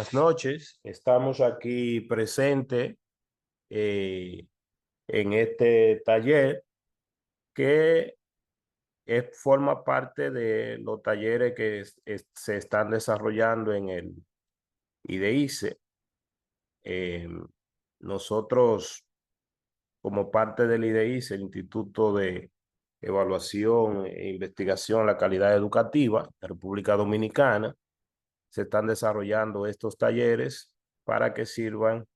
buenas noches. Estamos aquí presentes en este taller que forma parte de los talleres que se están desarrollando en el IDEICE. Eh, Nosotros, como parte del IDEICE, el Instituto de Evaluación e Investigación de la Calidad Educativa de República Dominicana, se están desarrollando estos talleres para que sirvan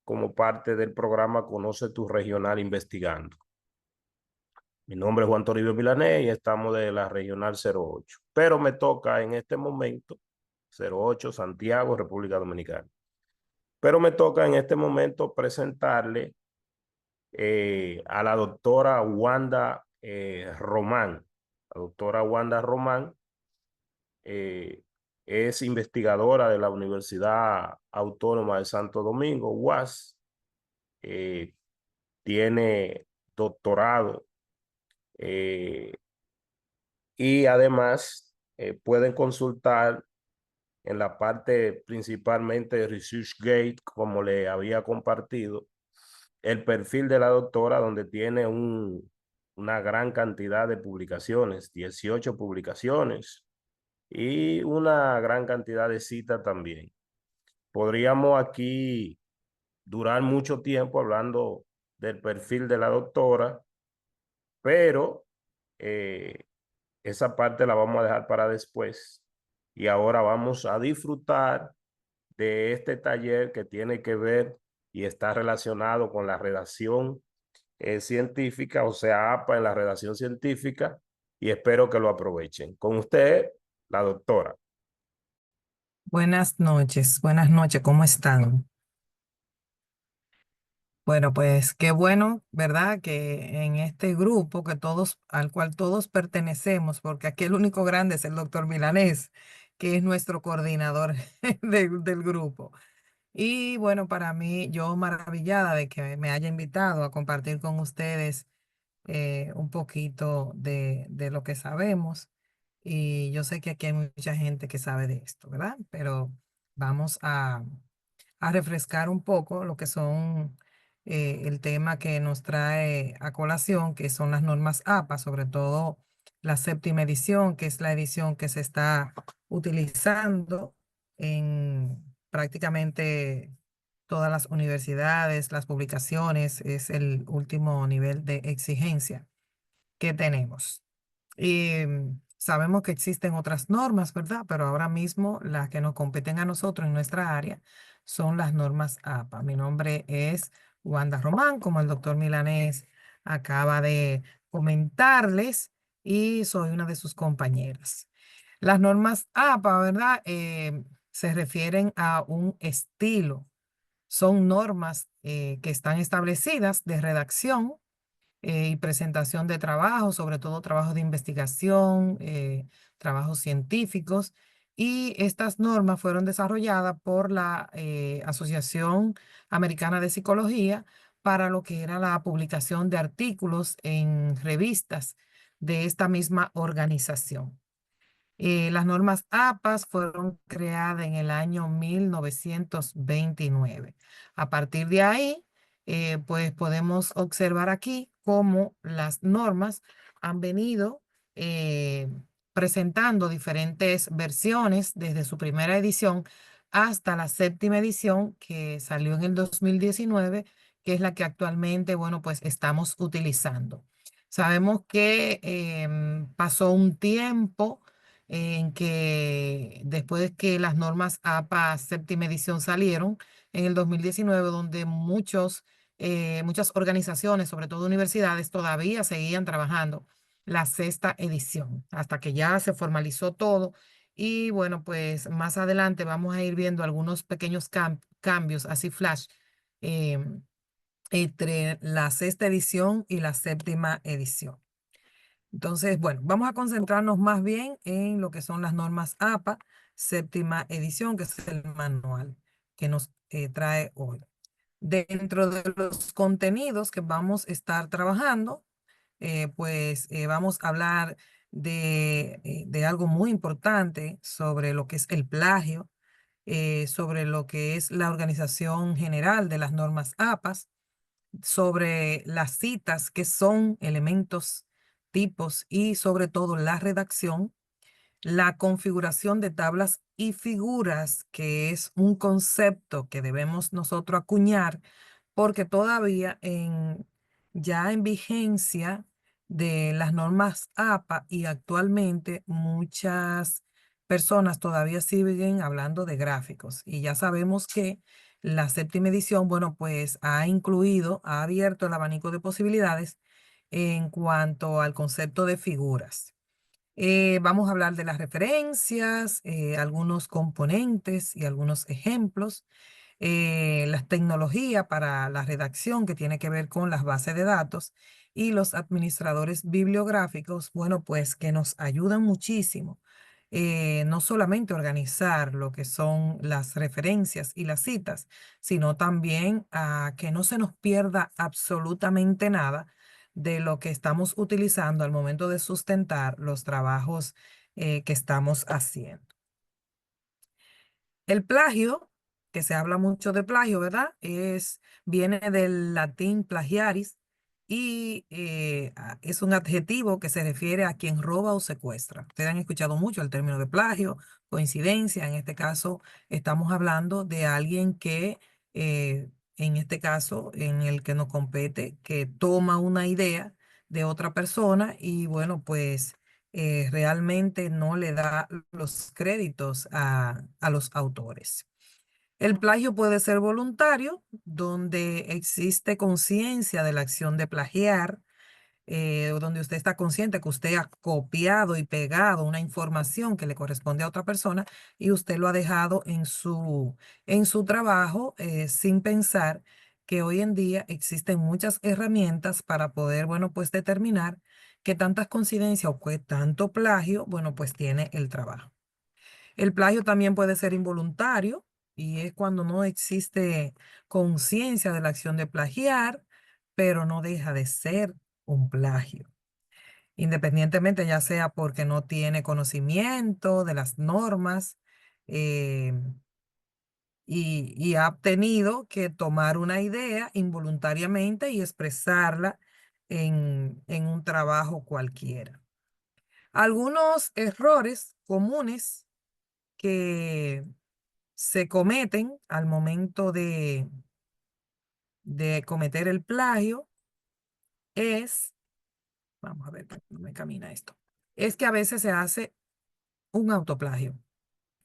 como parte del programa Conoce tu Regional Investigando. Mi nombre es Juan Toribio Milanés y estamos de la Regional 08, pero me toca en este momento 08 Santiago, República Dominicana. Pero me toca en este momento presentarle a la doctora Wanda Román. La doctora Wanda Román eh, es investigadora de la Universidad Autónoma de Santo Domingo, UAS. eh, Tiene doctorado eh, y además pueden consultar en la parte principalmente de ResearchGate, como le había compartido, el perfil de la doctora, donde tiene una gran cantidad de publicaciones, 18 publicaciones y una gran cantidad de citas también. Podríamos aquí durar mucho tiempo hablando del perfil de la doctora, pero eh, esa parte la vamos a dejar para después. Y ahora vamos a disfrutar de este taller que tiene que ver y está relacionado con la redacción científica, o sea, APA en la redacción científica, y espero que lo aprovechen. Con usted, la doctora. Buenas noches, ¿cómo están? Bueno, pues qué bueno, ¿verdad? Que en este grupo al cual todos pertenecemos, porque aquí el único grande es el doctor Milanés, que es nuestro coordinador del grupo. Y bueno, para mí, yo maravillada de que me haya invitado a compartir con ustedes un poquito de lo que sabemos. Y yo sé que aquí hay mucha gente que sabe de esto, ¿verdad? Pero vamos a refrescar un poco lo que son el tema que nos trae a colación, que son las normas APA, sobre todo la séptima edición, que es la edición que se está utilizando en prácticamente todas las universidades, las publicaciones, es el último nivel de exigencia que tenemos. Y sabemos que existen otras normas, ¿verdad? Pero ahora mismo las que nos competen a nosotros en nuestra área son las normas APA. Mi nombre es Wanda Román, como el doctor Milanés acaba de comentarles, y soy una de sus compañeras. Las normas APA, ¿verdad? Se refieren a un estilo. Son normas que están establecidas de redacción y presentación de trabajos, sobre todo trabajos de investigación, trabajos científicos. Y estas normas fueron desarrolladas por la Asociación Americana de Psicología para lo que era la publicación de artículos en revistas de esta misma organización. Las normas APAS fueron creadas en el año 1929. A partir de ahí, pues podemos observar aquí cómo las normas han venido eh, presentando diferentes versiones desde su primera edición hasta la séptima edición que salió en el 2019, que es la que actualmente, bueno, pues estamos utilizando. Sabemos que pasó un tiempo en que después de que las normas APA séptima edición salieron en el 2019, donde muchas organizaciones, sobre todo universidades, todavía seguían trabajando la sexta edición, hasta que ya se formalizó todo. Y bueno, pues más adelante vamos a ir viendo algunos pequeños cambios, así flash, em, entre la sexta edición y la séptima edición. Entonces, bueno, vamos a concentrarnos más bien en lo que son las normas APA, séptima edición, que es el manual que nos trae hoy. Dentro de los contenidos que vamos a estar trabajando, vamos a hablar de algo muy importante sobre lo que es el plagio. sobre lo que es la organización general de las normas APAS, sobre las citas, que son elementos, tipos y sobre todo la redacción, la configuración de tablas y figuras, que es un concepto que debemos nosotros acuñar porque todavía ya en vigencia de las normas APA y actualmente muchas personas todavía siguen hablando de gráficos y ya sabemos que la séptima edición, bueno, pues ha abierto el abanico de posibilidades en cuanto al concepto de figuras. Vamos a hablar de las referencias, algunos componentes y algunos ejemplos, las tecnologías para la redacción que tiene que ver con las bases de datos y los administradores bibliográficos, bueno, pues que nos ayudan muchísimo, no solamente a organizar lo que son las referencias y las citas, sino también a que no se nos pierda absolutamente nada de lo que estamos utilizando al momento de sustentar los trabajos que estamos haciendo. El plagio, que se habla mucho de plagio, ¿verdad? Viene del latín plagiaris y es un adjetivo que se refiere a quien roba o secuestra. Ustedes han escuchado mucho el término de plagio, coincidencia. En este caso, estamos hablando de alguien que, en este caso, en el que nos compete, que toma una idea de otra persona y bueno, pues realmente no le da los créditos a los autores. El plagio puede ser voluntario, donde existe conciencia de la acción de plagiar, donde usted está consciente que usted ha copiado y pegado una información que le corresponde a otra persona y usted lo ha dejado en su trabajo, sin pensar que hoy en día existen muchas herramientas para poder, bueno, pues determinar qué tantas coincidencias o qué tanto plagio, bueno, pues tiene el trabajo. El plagio también puede ser involuntario y es cuando no existe conciencia de la acción de plagiar, pero no deja de ser un plagio, independientemente ya sea porque no tiene conocimiento de las normas, eh, y ha tenido que tomar una idea involuntariamente y expresarla en un trabajo cualquiera. Algunos errores comunes que se cometen al momento de cometer el plagio es, vamos a ver, no me camina esto, es que a veces se hace un autoplagio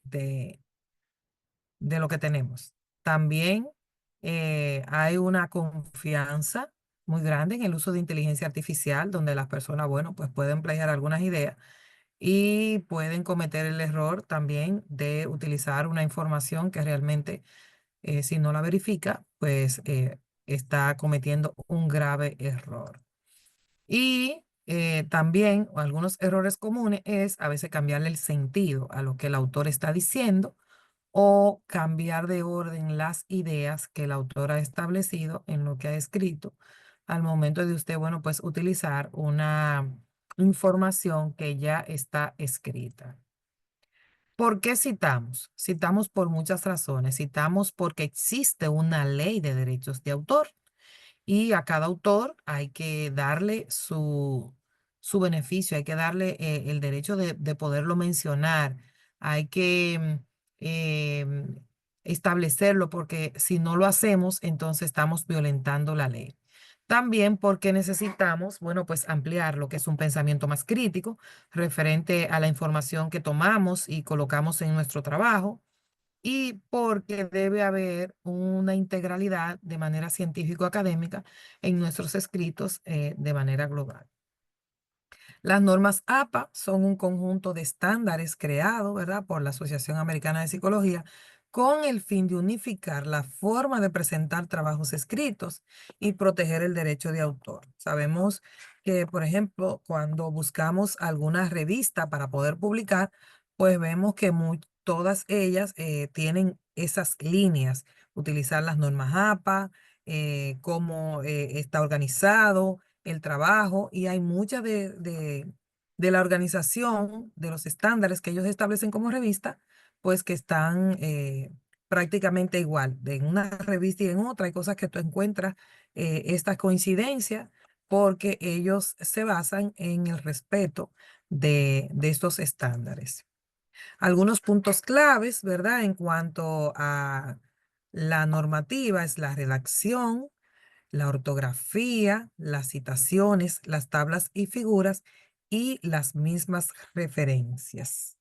de, de lo que tenemos. También hay una confianza muy grande en el uso de inteligencia artificial, donde las personas, bueno, pues pueden plagiar algunas ideas y pueden cometer el error también de utilizar una información que realmente, si no la verifica, pues está cometiendo un grave error. Y también algunos errores comunes es a veces cambiarle el sentido a lo que el autor está diciendo o cambiar de orden las ideas que el autor ha establecido en lo que ha escrito al momento de usted, bueno, pues utilizar una información que ya está escrita. ¿Por qué citamos? Citamos por muchas razones. Citamos porque existe una ley de derechos de autor y a cada autor hay que darle su beneficio, hay que darle el derecho de poderlo mencionar, hay que establecerlo porque si no lo hacemos, entonces estamos violentando la ley. También porque necesitamos, bueno, pues ampliar lo que es un pensamiento más crítico referente a la información que tomamos y colocamos en nuestro trabajo y porque debe haber una integralidad de manera científico-académica en nuestros escritos de manera global. Las normas APA son un conjunto de estándares creados, ¿verdad?, por la Asociación Americana de Psicología con el fin de unificar la forma de presentar trabajos escritos y proteger el derecho de autor. Sabemos que, por ejemplo, cuando buscamos alguna revista para poder publicar, pues vemos que todas ellas tienen esas líneas, utilizar las normas APA, cómo está organizado el trabajo y hay mucha de la organización, de los estándares que ellos establecen como revista, pues que están prácticamente igual. De en una revista y en otra hay cosas que tú encuentras estas coincidencias porque ellos se basan en el respeto de estos estándares. Algunos puntos claves, ¿verdad? En cuanto a la normativa es la redacción, la ortografía, las citaciones, las tablas y figuras y las mismas referencias.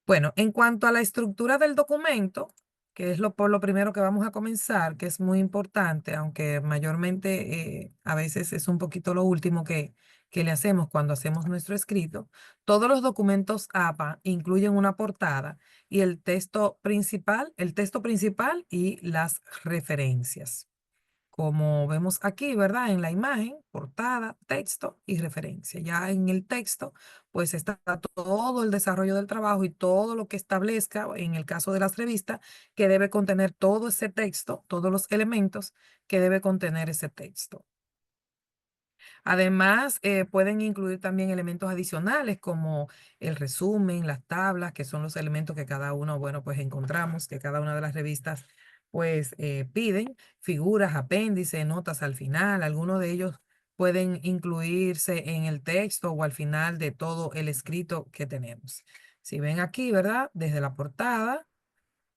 Bueno, en cuanto a la estructura del documento, que es por lo primero que vamos a comenzar, que es muy importante, aunque mayormente a veces es un poquito lo último que le hacemos cuando hacemos nuestro escrito, todos los documentos APA incluyen una portada y el texto principal y las referencias. Como vemos aquí, ¿verdad? En la imagen, portada, texto y referencia. Ya en el texto, pues está todo el desarrollo del trabajo y todo lo que establezca, en el caso de las revistas, que debe contener todo ese texto, todos los elementos que debe contener ese texto. Además, pueden incluir también elementos adicionales como el resumen, las tablas, que son los elementos que cada uno, bueno, pues encontramos, que cada una de las revistas, pues piden, figuras, apéndices, notas al final. Algunos de ellos pueden incluirse en el texto o al final de todo el escrito que tenemos. Si ven aquí, ¿verdad? Desde la portada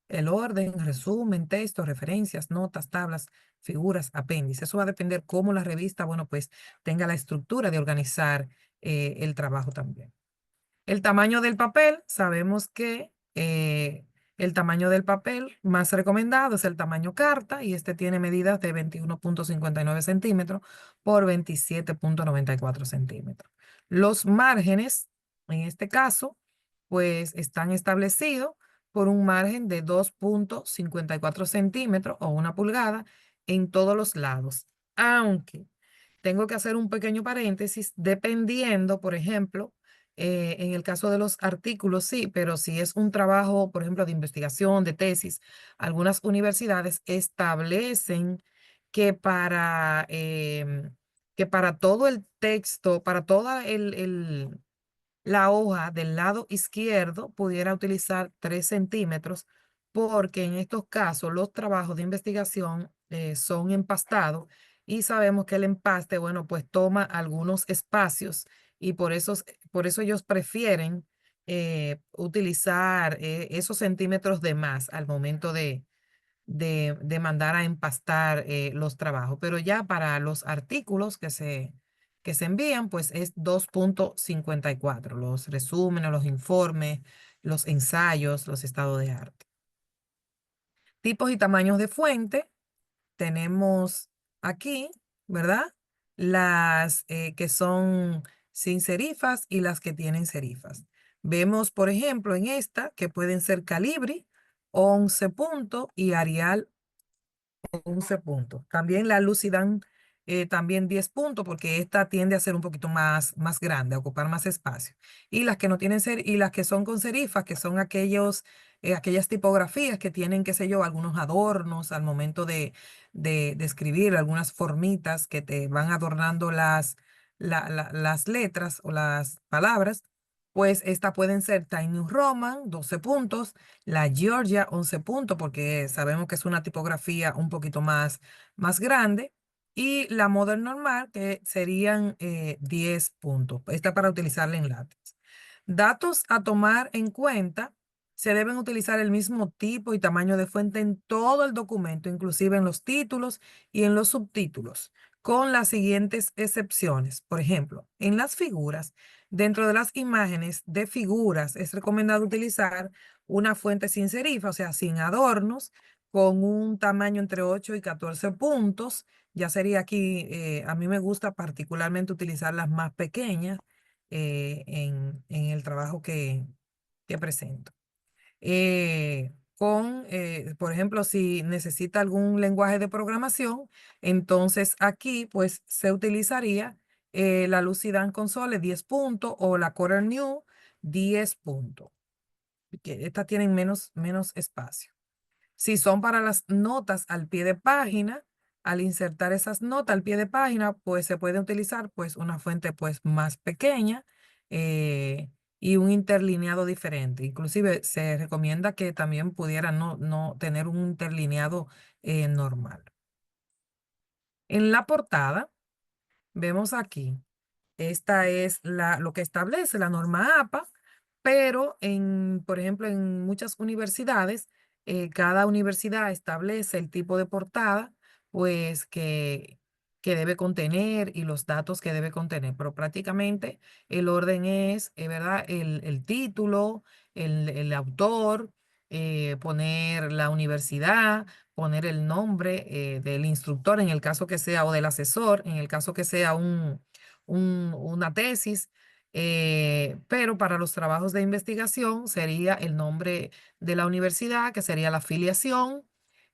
el orden, resumen, texto, referencias, notas, tablas, figuras, apéndices. Eso va a depender cómo la revista, bueno, pues tenga la estructura de organizar el trabajo también. El tamaño del papel, sabemos que el tamaño del papel más recomendado es el tamaño carta y este tiene medidas de 21,59 centímetros por 27,94 centímetros. Los márgenes, en este caso, pues están establecidos por un margen de 2,54 centímetros o 1 pulgada en todos los lados, aunque tengo que hacer un pequeño paréntesis dependiendo, por ejemplo, en el caso de los artículos, sí, pero si es un trabajo, por ejemplo, de investigación, de tesis, algunas universidades establecen que que para todo el texto, para toda la hoja del lado izquierdo pudiera utilizar 3 centímetros, porque en estos casos los trabajos de investigación son empastados y sabemos que el empaste, bueno, pues toma algunos espacios y por eso ellos prefieren utilizar esos centímetros de más al momento de mandar a empastar los trabajos. Pero ya para los artículos que se envían, pues es 2,54 los resúmenes, los informes, los ensayos, los estados de arte. Tipos y tamaños de fuente, tenemos aquí, ¿verdad? Las que son sin serifas y las que tienen serifas. Vemos, por ejemplo, en esta que pueden ser Calibri, 11 puntos y Arial 11 puntos. También la Lucidan, también 10 puntos, porque esta tiende a ser un poquito más grande, a ocupar más espacio. Y las que no tienen y las que son con serifas, que son aquellas tipografías que tienen, qué sé yo, algunos adornos al momento de escribir, algunas formitas que te van adornando las letras o las palabras. Pues estas pueden ser Tiny Roman, 12 puntos, la Georgia, 11 puntos, porque sabemos que es una tipografía un poquito más grande. Y la Modern Normal, que serían 10 puntos. Esta para utilizarla en látex. Datos a tomar en cuenta. Se deben utilizar el mismo tipo y tamaño de fuente en todo el documento, inclusive en los títulos y en los subtítulos, con las siguientes excepciones. Por ejemplo, en las figuras, dentro de las imágenes de figuras, es recomendado utilizar una fuente sin serifa, o sea, sin adornos, con un tamaño entre 8 y 14 puntos. Ya sería aquí, a mí me gusta particularmente utilizar las más pequeñas en el trabajo que presento. Por ejemplo, si necesita algún lenguaje de programación, entonces aquí pues se utilizaría la Lucidan Console 10 puntos o la Corel New 10 puntos, que estas tienen menos espacio. Si son para las notas al pie de página, al insertar esas notas al pie de página, pues se puede utilizar pues una fuente pues más pequeña, eh, y un interlineado diferente. Inclusive se recomienda que también pudiera no tener un interlineado normal. En la portada vemos aquí, esta es lo que establece la norma APA, pero por ejemplo, en muchas universidades, cada universidad establece el tipo de portada, pues que debe contener y los datos que debe contener. Pero prácticamente el orden es, ¿verdad? El título, el autor, poner la universidad, poner el nombre del instructor en el caso que sea, o del asesor, en el caso que sea una tesis. Pero para los trabajos de investigación sería el nombre de la universidad, que sería la afiliación,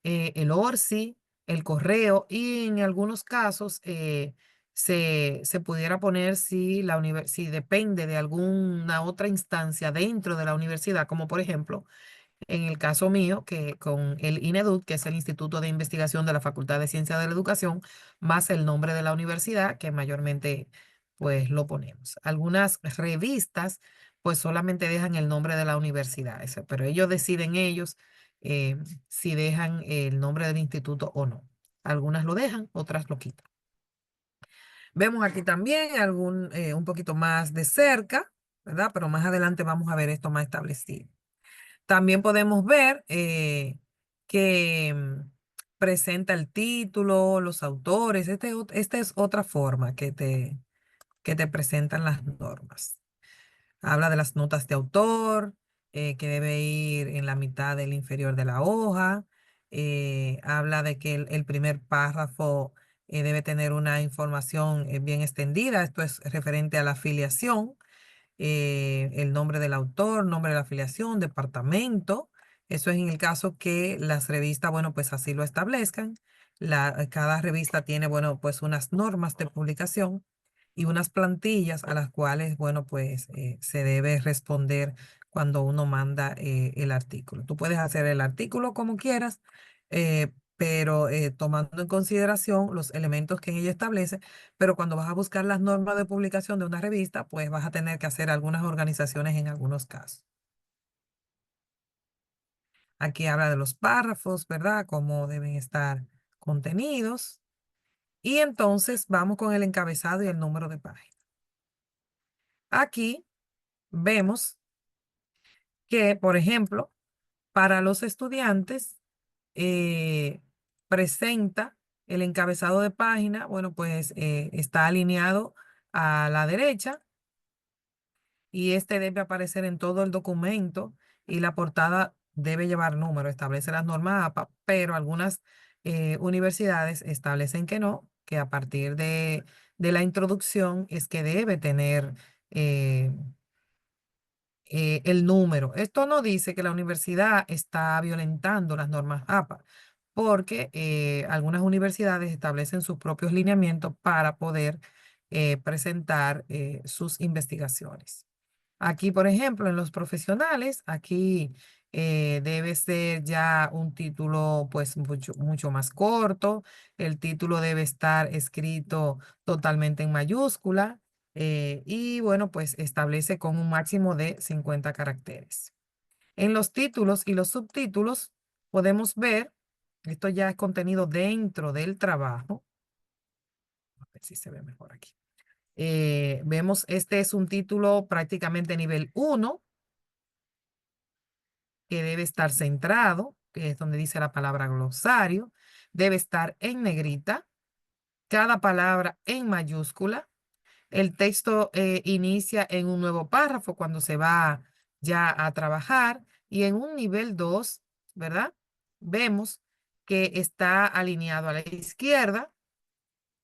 el ORCI, el correo, y en algunos casos se pudiera poner si depende de alguna otra instancia dentro de la universidad, como por ejemplo en el caso mío, que con el INEDUC, que es el Instituto de Investigación de la Facultad de Ciencias de la Educación, más el nombre de la universidad, que mayormente pues lo ponemos. Algunas revistas pues solamente dejan el nombre de la universidad, pero ellos deciden eh, si dejan el nombre del instituto o no. Algunas lo dejan, otras lo quitan. Vemos aquí también un poquito más de cerca, ¿verdad? Pero más adelante vamos a ver esto más establecido. También podemos ver que presenta el título, los autores. Esta es otra forma que te presentan las normas. Habla de las notas de autor, que debe ir en la mitad del inferior de la hoja. Habla de que el primer párrafo debe tener una información bien extendida. Esto es referente a la afiliación, el nombre del autor, nombre de la afiliación, departamento. Eso es en el caso que las revistas, bueno, pues así lo establezcan. Cada revista tiene, bueno, pues unas normas de publicación y unas plantillas a las cuales, bueno, pues se debe responder cuando uno manda el artículo. Tú puedes hacer el artículo como quieras, pero tomando en consideración los elementos que ella establece. Pero cuando vas a buscar las normas de publicación de una revista, pues vas a tener que hacer algunas organizaciones en algunos casos. Aquí habla de los párrafos, ¿verdad? Cómo deben estar contenidos. Y entonces vamos con el encabezado y el número de página. Aquí vemos que, por ejemplo, para los estudiantes, eh, presenta el encabezado de página, bueno, pues está alineado a la derecha, y este debe aparecer en todo el documento, y la portada debe llevar número. Establece las normas APA, pero algunas universidades establecen que no, que a partir de la introducción es que debe tener eh, el número. Esto no dice que la universidad está violentando las normas APA, porque algunas universidades establecen sus propios lineamientos para poder presentar sus investigaciones. Aquí, por ejemplo, en los profesionales, aquí debe ser ya un título pues mucho más corto. El título debe estar escrito totalmente en mayúscula, y bueno, pues establece con un máximo de 50 caracteres. En los títulos y los subtítulos podemos ver, esto ya es contenido dentro del trabajo. A ver si se ve mejor aquí. Vemos, este es un título prácticamente nivel 1, que debe estar centrado, que es donde dice la palabra glosario. Debe estar en negrita, cada palabra en mayúscula. El texto inicia en un nuevo párrafo cuando se va ya a trabajar, y en un nivel 2, ¿verdad? Vemos que está alineado a la izquierda,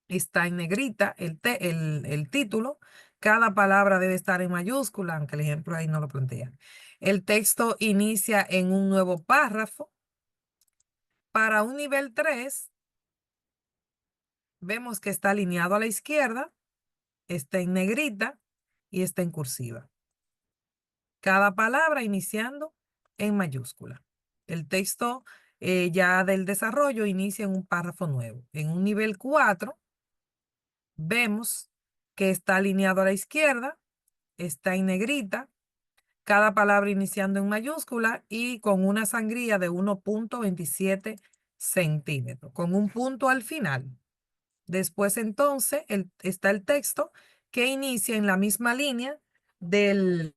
está en negrita el título. Cada palabra debe estar en mayúscula, aunque el ejemplo ahí no lo plantea. El texto inicia en un nuevo párrafo. Para un nivel 3, vemos que está alineado a la izquierda, está en negrita y está en cursiva. Cada palabra iniciando en mayúscula. El texto ya del desarrollo inicia en un párrafo nuevo. En un nivel 4, vemos que está alineado a la izquierda, está en negrita cada palabra iniciando en mayúscula y con una sangría de 1.27 centímetros, con un punto al final. Después entonces está el texto que inicia en la misma línea en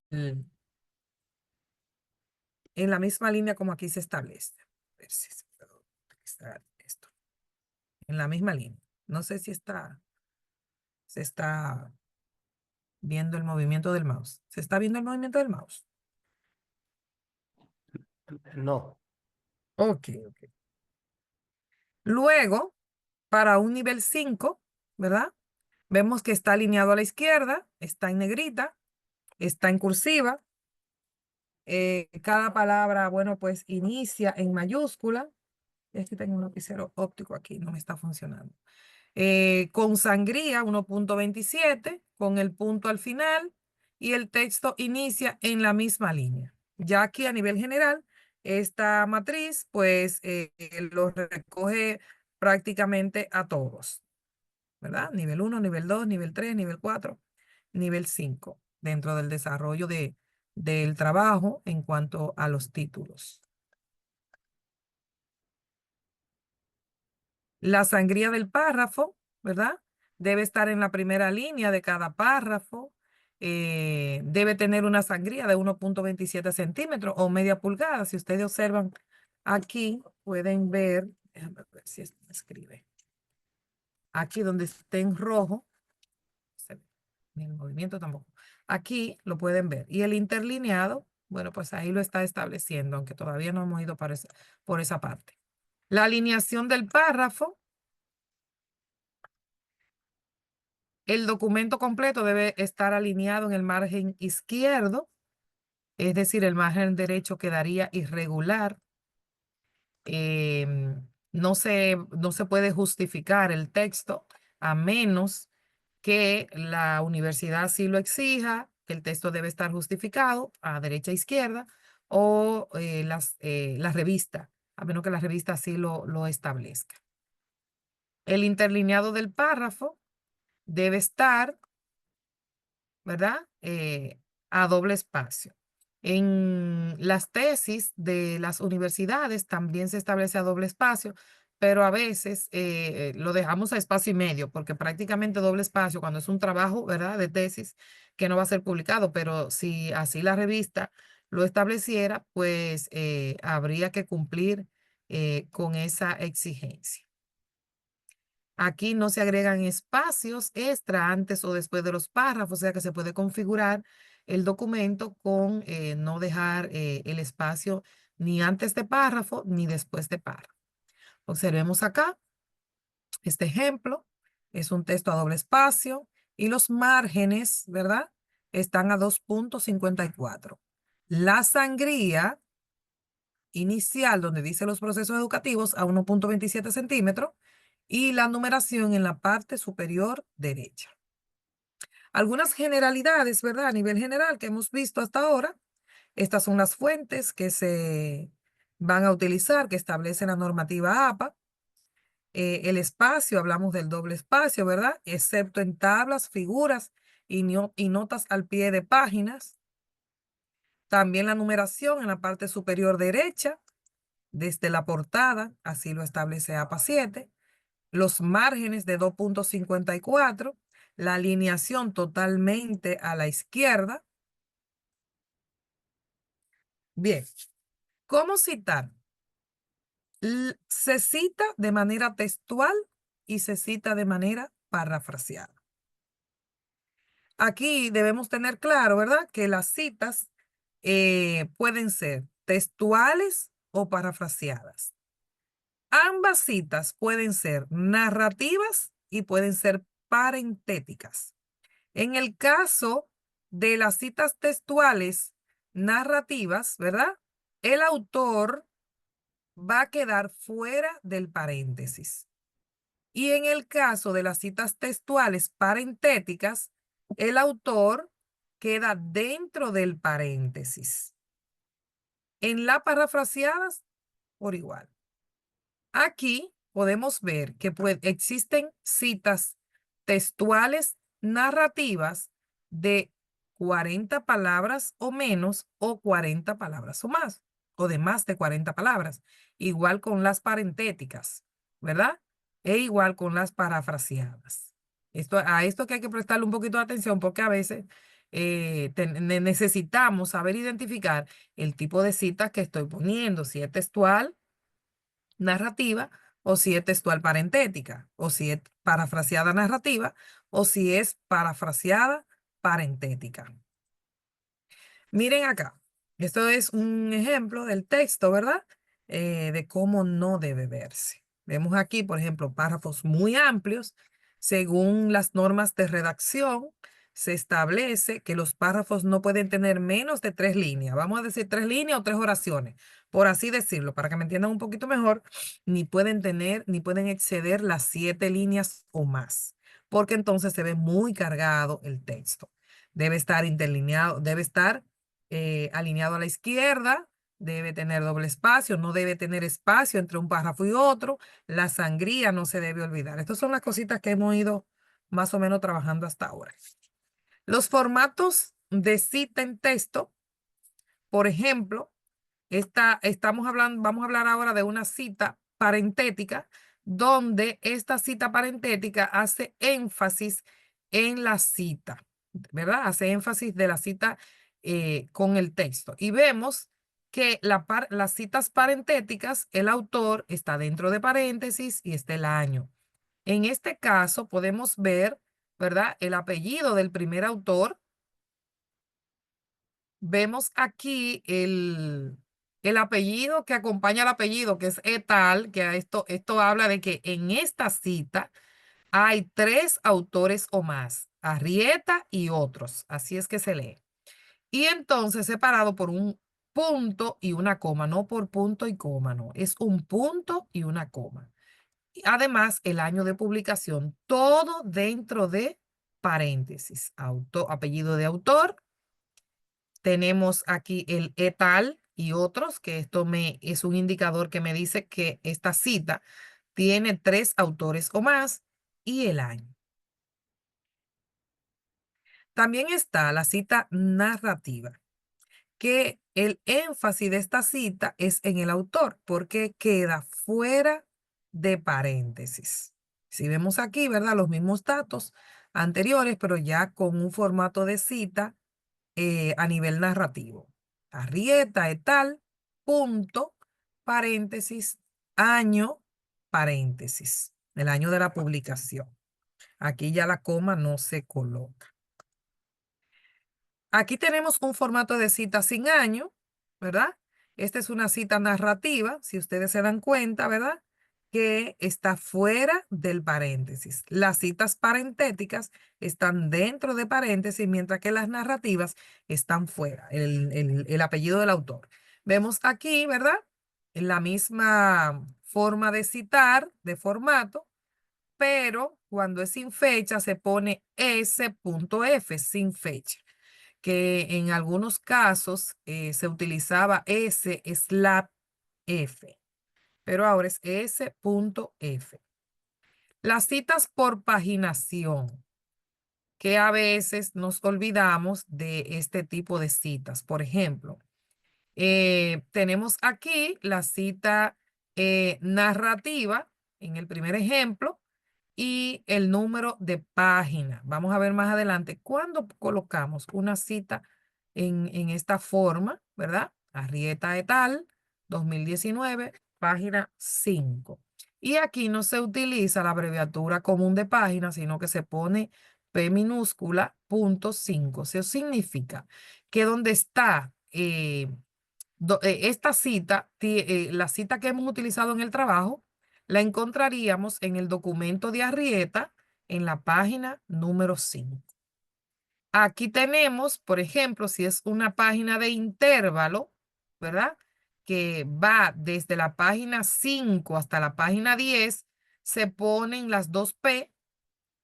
la misma línea como aquí se establece. A ver si puedo utilizar esto. En la misma línea. No sé si se está viendo el movimiento del mouse. ¿Se está viendo el movimiento del mouse? No. Ok, ok. Luego, para un nivel 5, ¿verdad? Vemos que está alineado a la izquierda, está en negrita, está en cursiva. Cada palabra, bueno, pues inicia en mayúscula. Es que tengo un lapicero óptico aquí, no me está funcionando. Con sangría 1.27, con el punto al final, y el texto inicia en la misma línea. Ya aquí a nivel general, esta matriz, pues, lo recoge prácticamente a todos, ¿verdad? Nivel 1, nivel 2, nivel 3, nivel 4, nivel 5, dentro del desarrollo del trabajo en cuanto a los títulos. La sangría del párrafo, ¿verdad? Debe estar en la primera línea de cada párrafo. Debe tener una sangría de 1.27 centímetros o media pulgada. Si ustedes observan aquí, pueden ver, déjame ver si esto me escribe. Aquí donde esté en rojo, ni el movimiento tampoco. Aquí lo pueden ver. Y el interlineado, bueno, pues ahí lo está estableciendo, aunque todavía no hemos ido por esa parte. La alineación del párrafo. El documento completo debe estar alineado en el margen izquierdo, es decir, el margen derecho quedaría irregular. No se puede justificar el texto a menos que la universidad así lo exija, que el texto debe estar justificado a derecha e izquierda, o la revista, a menos que la revista así lo establezca. El interlineado del párrafo debe estar, ¿verdad? A doble espacio. En las tesis de las universidades también se establece a doble espacio, pero a veces lo dejamos a espacio y medio, porque prácticamente doble espacio cuando es un trabajo, ¿verdad? De tesis que no va a ser publicado, pero si así la revista lo estableciera, pues habría que cumplir con esa exigencia. Aquí no se agregan espacios extra antes o después de los párrafos, o sea que se puede configurar el documento con no dejar el espacio ni antes de párrafo ni después de párrafo. Observemos acá este ejemplo. Es un texto a doble espacio y los márgenes, ¿verdad? Están a 2.54. La sangría inicial, donde dice los procesos educativos, a 1.27 centímetros y la numeración en la parte superior derecha. Algunas generalidades, ¿verdad? A nivel general que hemos visto hasta ahora. Estas son las fuentes que se van a utilizar, que establece la normativa APA. El espacio, hablamos del doble espacio, ¿verdad? Excepto en tablas, figuras y notas al pie de páginas. También la numeración en la parte superior derecha, desde la portada, así lo establece APA 7. Los márgenes de 2.54, la alineación totalmente a la izquierda. Bien, ¿cómo citar? Se cita de manera textual y se cita de manera parafraseada. Aquí debemos tener claro, ¿verdad? Que las citas pueden ser textuales o parafraseadas. Ambas citas pueden ser narrativas y pueden ser parentéticas. En el caso de las citas textuales narrativas, ¿verdad? El autor va a quedar fuera del paréntesis. Y en el caso de las citas textuales parentéticas, el autor queda dentro del paréntesis. En las parafraseadas, por igual. Aquí podemos ver que existen citas textuales narrativas de 40 palabras o menos o 40 palabras o más, o de más de 40 palabras. Igual con las parentéticas, ¿verdad? E igual con las parafraseadas. A esto que hay que prestarle un poquito de atención porque a veces necesitamos saber identificar el tipo de citas que estoy poniendo, si es textual, narrativa, o si es textual parentética, o si es parafraseada narrativa, o si es parafraseada parentética. Miren acá, esto es un ejemplo del texto, ¿verdad? De cómo no debe verse. Vemos aquí, por ejemplo, párrafos muy amplios. Según las normas de redacción, se establece que los párrafos no pueden tener menos de 3 líneas. Vamos a decir 3 líneas o 3 oraciones, por así decirlo, para que me entiendan un poquito mejor. Ni pueden exceder las 7 líneas o más, porque entonces se ve muy cargado el texto. Debe estar interlineado, debe estar alineado a la izquierda, debe tener doble espacio, no debe tener espacio entre un párrafo y otro. La sangría no se debe olvidar. Estas son las cositas que hemos ido más o menos trabajando hasta ahora. Los formatos de cita en texto, por ejemplo, vamos a hablar ahora de una cita parentética, donde esta cita parentética hace énfasis en la cita, ¿verdad? Hace énfasis de la cita con el texto. Y vemos que las citas parentéticas, el autor está dentro de paréntesis y está el año. En este caso podemos ver, ¿verdad? El apellido del primer autor. Vemos aquí el apellido que acompaña al apellido, que es etal, que esto habla de que en esta cita hay 3 autores o más, Arrieta y otros. Así es que se lee. Y entonces separado por un punto y una coma, no por punto y coma, no, es un punto y una coma. Y además, el año de publicación, todo dentro de paréntesis, apellido de autor. Tenemos aquí el etal y otros, que es un indicador que me dice que esta cita tiene 3 autores o más y el año. También está la cita narrativa, que el énfasis de esta cita es en el autor, porque queda fuera de paréntesis. Si vemos aquí, ¿verdad? Los mismos datos anteriores, pero ya con un formato de cita a nivel narrativo. Arrieta et al, punto, paréntesis, año, paréntesis, el año de la publicación. Aquí ya la coma no se coloca. Aquí tenemos un formato de cita sin año, ¿verdad? Esta es una cita narrativa, si ustedes se dan cuenta, ¿verdad? Que está fuera del paréntesis. Las citas parentéticas están dentro de paréntesis, mientras que las narrativas están fuera, el apellido del autor. Vemos aquí, ¿verdad? En la misma forma de citar, de formato, pero cuando es sin fecha se pone S.F, sin fecha, que en algunos casos se utilizaba S/F, pero ahora es S.F. Las citas por paginación, que a veces nos olvidamos de este tipo de citas. Por ejemplo, tenemos aquí la cita narrativa en el primer ejemplo y el número de página. Vamos a ver más adelante cuando colocamos una cita en esta forma, ¿verdad? Arrieta et al, 2019, página 5. Y aquí no se utiliza la abreviatura común de página, sino que se pone P minúscula punto 5. Eso significa que donde está esta cita, la cita que hemos utilizado en el trabajo, la encontraríamos en el documento de Arrieta en la página número 5. Aquí tenemos, por ejemplo, si es una página de intervalo, ¿verdad? Que va desde la página 5 hasta la página 10, se ponen las 2 P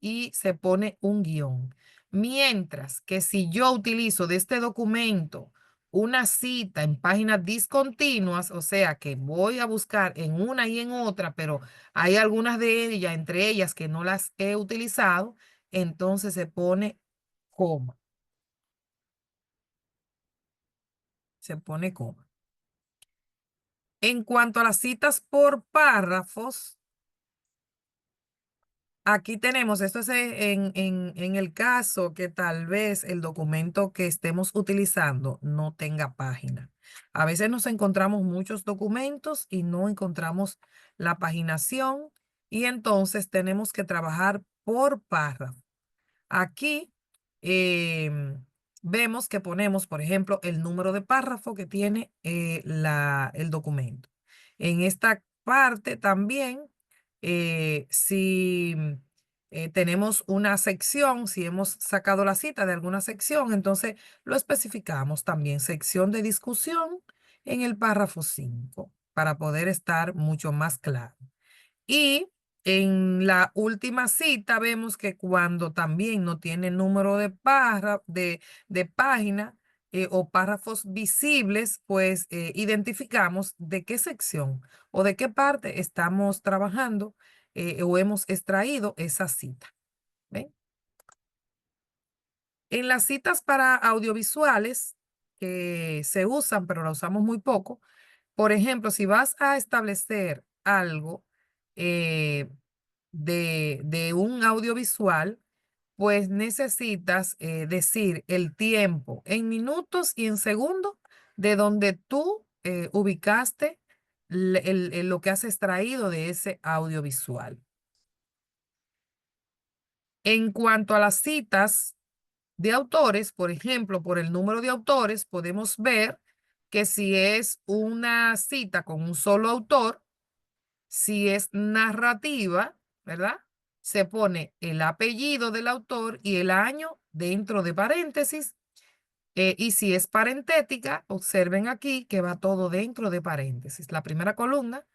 y se pone un guión. Mientras que si yo utilizo de este documento una cita en páginas discontinuas, o sea que voy a buscar en una y en otra, pero hay algunas de ellas, entre ellas que no las he utilizado, entonces se pone coma. Se pone coma. En cuanto a las citas por párrafos, aquí tenemos, esto es en el caso que tal vez el documento que estemos utilizando no tenga página. A veces nos encontramos muchos documentos y no encontramos la paginación y entonces tenemos que trabajar por párrafo. Aquí vemos que ponemos, por ejemplo, el número de párrafo que tiene el documento. En esta parte también, si tenemos una sección, si hemos sacado la cita de alguna sección, entonces lo especificamos también, sección de discusión en el párrafo 5, para poder estar mucho más claro. Y en la última cita vemos que cuando también no tiene número de página o párrafos visibles, pues identificamos de qué sección o de qué parte estamos trabajando o hemos extraído esa cita. ¿Ven? En las citas para audiovisuales que se usan, pero la usamos muy poco, por ejemplo, si vas a establecer algo eh, de un audiovisual, pues necesitas decir el tiempo en minutos y en segundos de donde tú ubicaste lo que has extraído de ese audiovisual. En cuanto a las citas de autores, por ejemplo, por el número de autores, podemos ver que si es una cita con un solo autor, si es narrativa, ¿verdad? Se pone el apellido del autor y el año dentro de paréntesis. Y si es parentética, observen aquí que va todo dentro de paréntesis. La primera columna,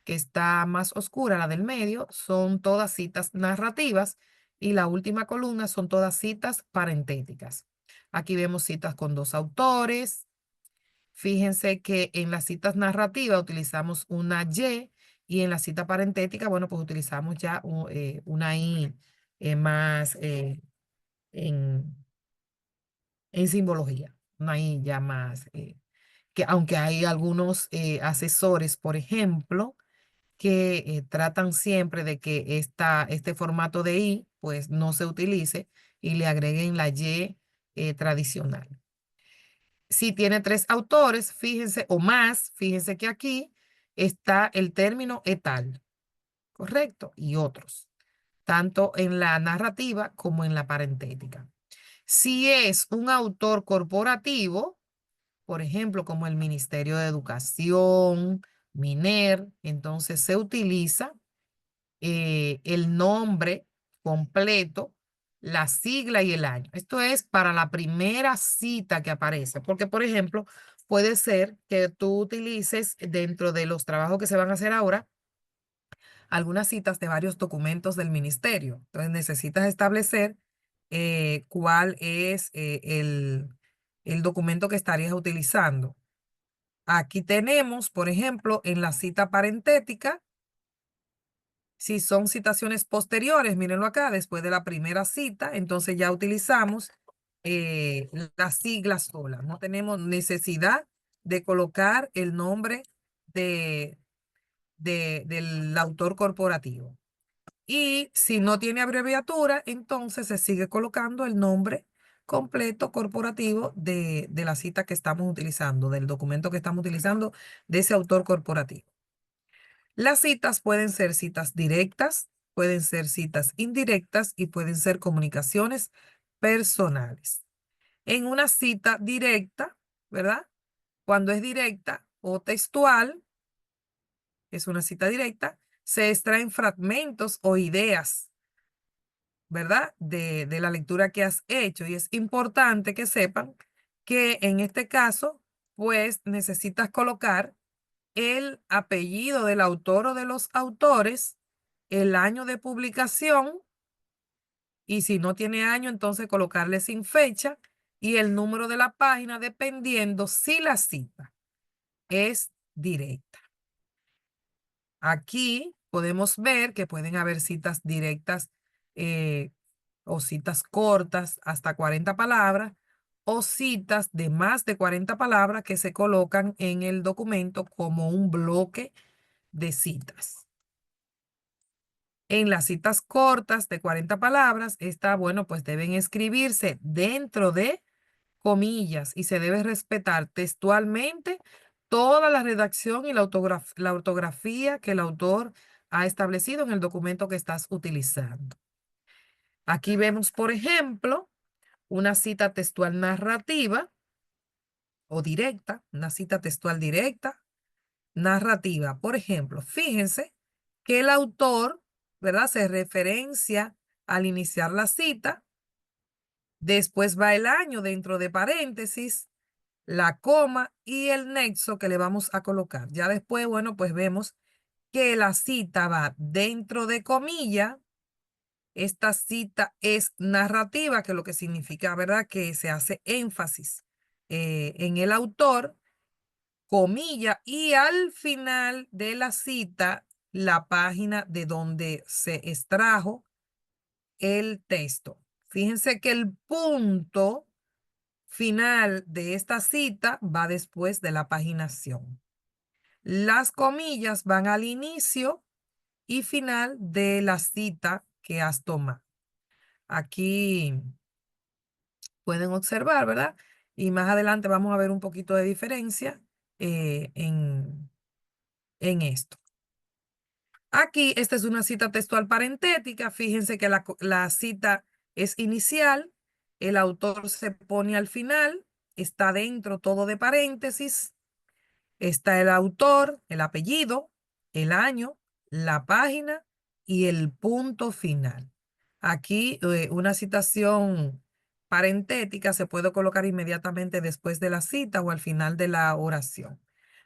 que está más oscura, la del medio, son todas citas narrativas y la última columna son todas citas parentéticas. Aquí vemos citas con dos autores. Fíjense que en las citas narrativas utilizamos una y en la cita parentética, bueno, pues utilizamos ya una I más en, en simbología, una I ya más, que aunque hay algunos asesores, por ejemplo, que tratan siempre de que este formato de I pues no se utilice y le agreguen la Y tradicional. Si tiene tres autores, fíjense, o más, fíjense que aquí está el término etal, ¿correcto? Y otros, tanto en la narrativa como en la parentética. Si es un autor corporativo, por ejemplo, como el Ministerio de Educación, MINER, entonces se utiliza el nombre completo, la sigla y el año. Esto es para la primera cita que aparece, porque por ejemplo, puede ser que tú utilices dentro de los trabajos que se van a hacer ahora algunas citas de varios documentos del ministerio. Entonces necesitas establecer cuál es el documento que estarías utilizando. Aquí tenemos, por ejemplo, en la cita parentética, si son citaciones posteriores, mírenlo acá, después de la primera cita, entonces ya utilizamos las siglas solas. No tenemos necesidad de colocar el nombre de, del autor corporativo. Y si no tiene abreviatura, entonces se sigue colocando el nombre completo corporativo de la cita que estamos utilizando, del documento que estamos utilizando de ese autor corporativo. Las citas pueden ser citas directas, pueden ser citas indirectas y pueden ser comunicaciones personales. En una cita directa, ¿verdad? Cuando es directa o textual, es una cita directa, se extraen fragmentos o ideas, ¿verdad? De la lectura que has hecho. Y es importante que sepan que en este caso, pues necesitas colocar el apellido del autor o de los autores, el año de publicación, y si no tiene año, entonces colocarle sin fecha y el número de la página, dependiendo si la cita es directa. Aquí podemos ver que pueden haber citas directas o citas cortas hasta 40 palabras o citas de más de 40 palabras que se colocan en el documento como un bloque de citas. En las citas cortas de 40 palabras, bueno, pues deben escribirse dentro de comillas y se debe respetar textualmente toda la redacción y la ortografía que el autor ha establecido en el documento que estás utilizando. Aquí vemos, por ejemplo, una cita textual narrativa o directa, una cita textual directa, narrativa. Por ejemplo, fíjense que el autor, ¿verdad? Se referencia al iniciar la cita, después va el año dentro de paréntesis, la coma y el nexo que le vamos a colocar. Ya después, bueno, pues vemos que la cita va dentro de comillas. Esta cita es narrativa, que lo que significa, ¿verdad? Que se hace énfasis en el autor, comilla, y al final de la cita, la página de donde se extrajo el texto. Fíjense que el punto final de esta cita va después de la paginación. Las comillas van al inicio y final de la cita que has tomado. Aquí pueden observar, ¿verdad? Y más adelante vamos a ver un poquito de diferencia en esto. Aquí, esta es una cita textual parentética. Fíjense que la cita es inicial, el autor se pone al final, está dentro todo de paréntesis, está el autor, el apellido, el año, la página y el punto final. Aquí una citación parentética se puede colocar inmediatamente después de la cita o al final de la oración.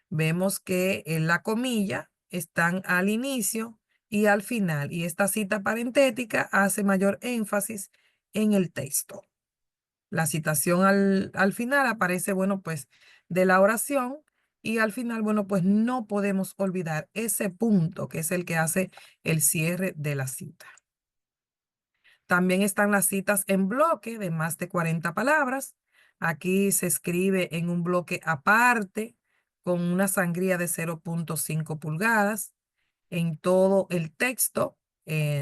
Vemos que en la comilla están al inicio y al final, y esta cita parentética hace mayor énfasis en el texto. La citación al final aparece, bueno, pues de la oración, y al final, bueno, pues no podemos olvidar ese punto que es el que hace el cierre de la cita. También están las citas en bloque de más de 40 palabras. Aquí se escribe en un bloque aparte con una sangría de 0.5 pulgadas. En todo el texto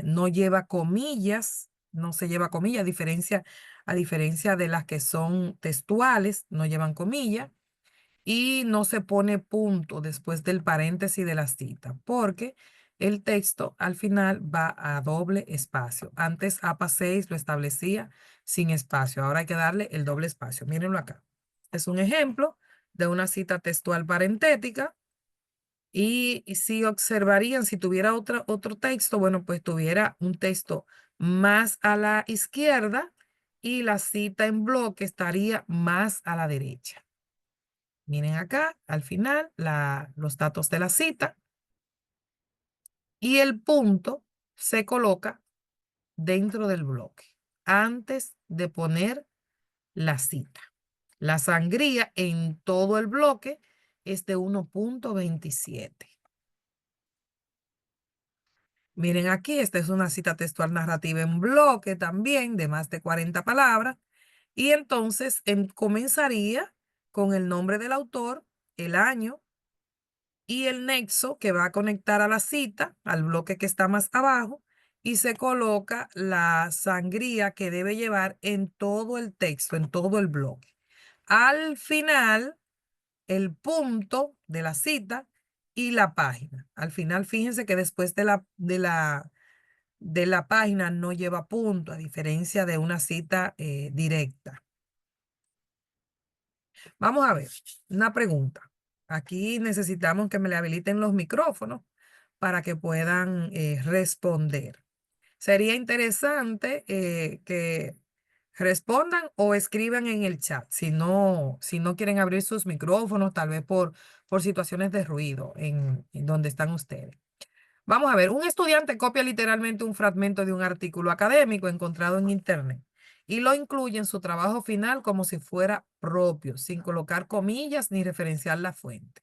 no lleva comillas, no se lleva comillas, a diferencia de las que son textuales, no llevan comillas. Y no se pone punto después del paréntesis de la cita, porque el texto al final va a doble espacio. Antes APA 6 lo establecía sin espacio, ahora hay que darle el doble espacio. Mírenlo acá. Es un ejemplo de una cita textual parentética. Y si observarían, si tuviera otro texto, bueno, pues tuviera un texto más a la izquierda y la cita en bloque estaría más a la derecha. Miren acá, al final, los datos de la cita, y el punto se coloca dentro del bloque antes de poner la cita. La sangría en todo el bloque es de 1.27. Miren aquí, esta es una cita textual narrativa en bloque también de más de 40 palabras. Y entonces comenzaría con el nombre del autor, el año y el nexo que va a conectar a la cita, al bloque que está más abajo, y se coloca la sangría que debe llevar en todo el texto, en todo el bloque. Al final, el punto de la cita y la página. Al final, fíjense que después de la página no lleva punto, a diferencia de una cita directa. Vamos a ver, una pregunta. Aquí necesitamos que me le habiliten los micrófonos para que puedan responder. Sería interesante que respondan o escriban en el chat si no quieren abrir sus micrófonos, tal vez por situaciones de ruido en donde están ustedes. Vamos a ver, un estudiante copia literalmente un fragmento de un artículo académico encontrado en Internet y lo incluye en su trabajo final como si fuera propio, sin colocar comillas ni referenciar la fuente.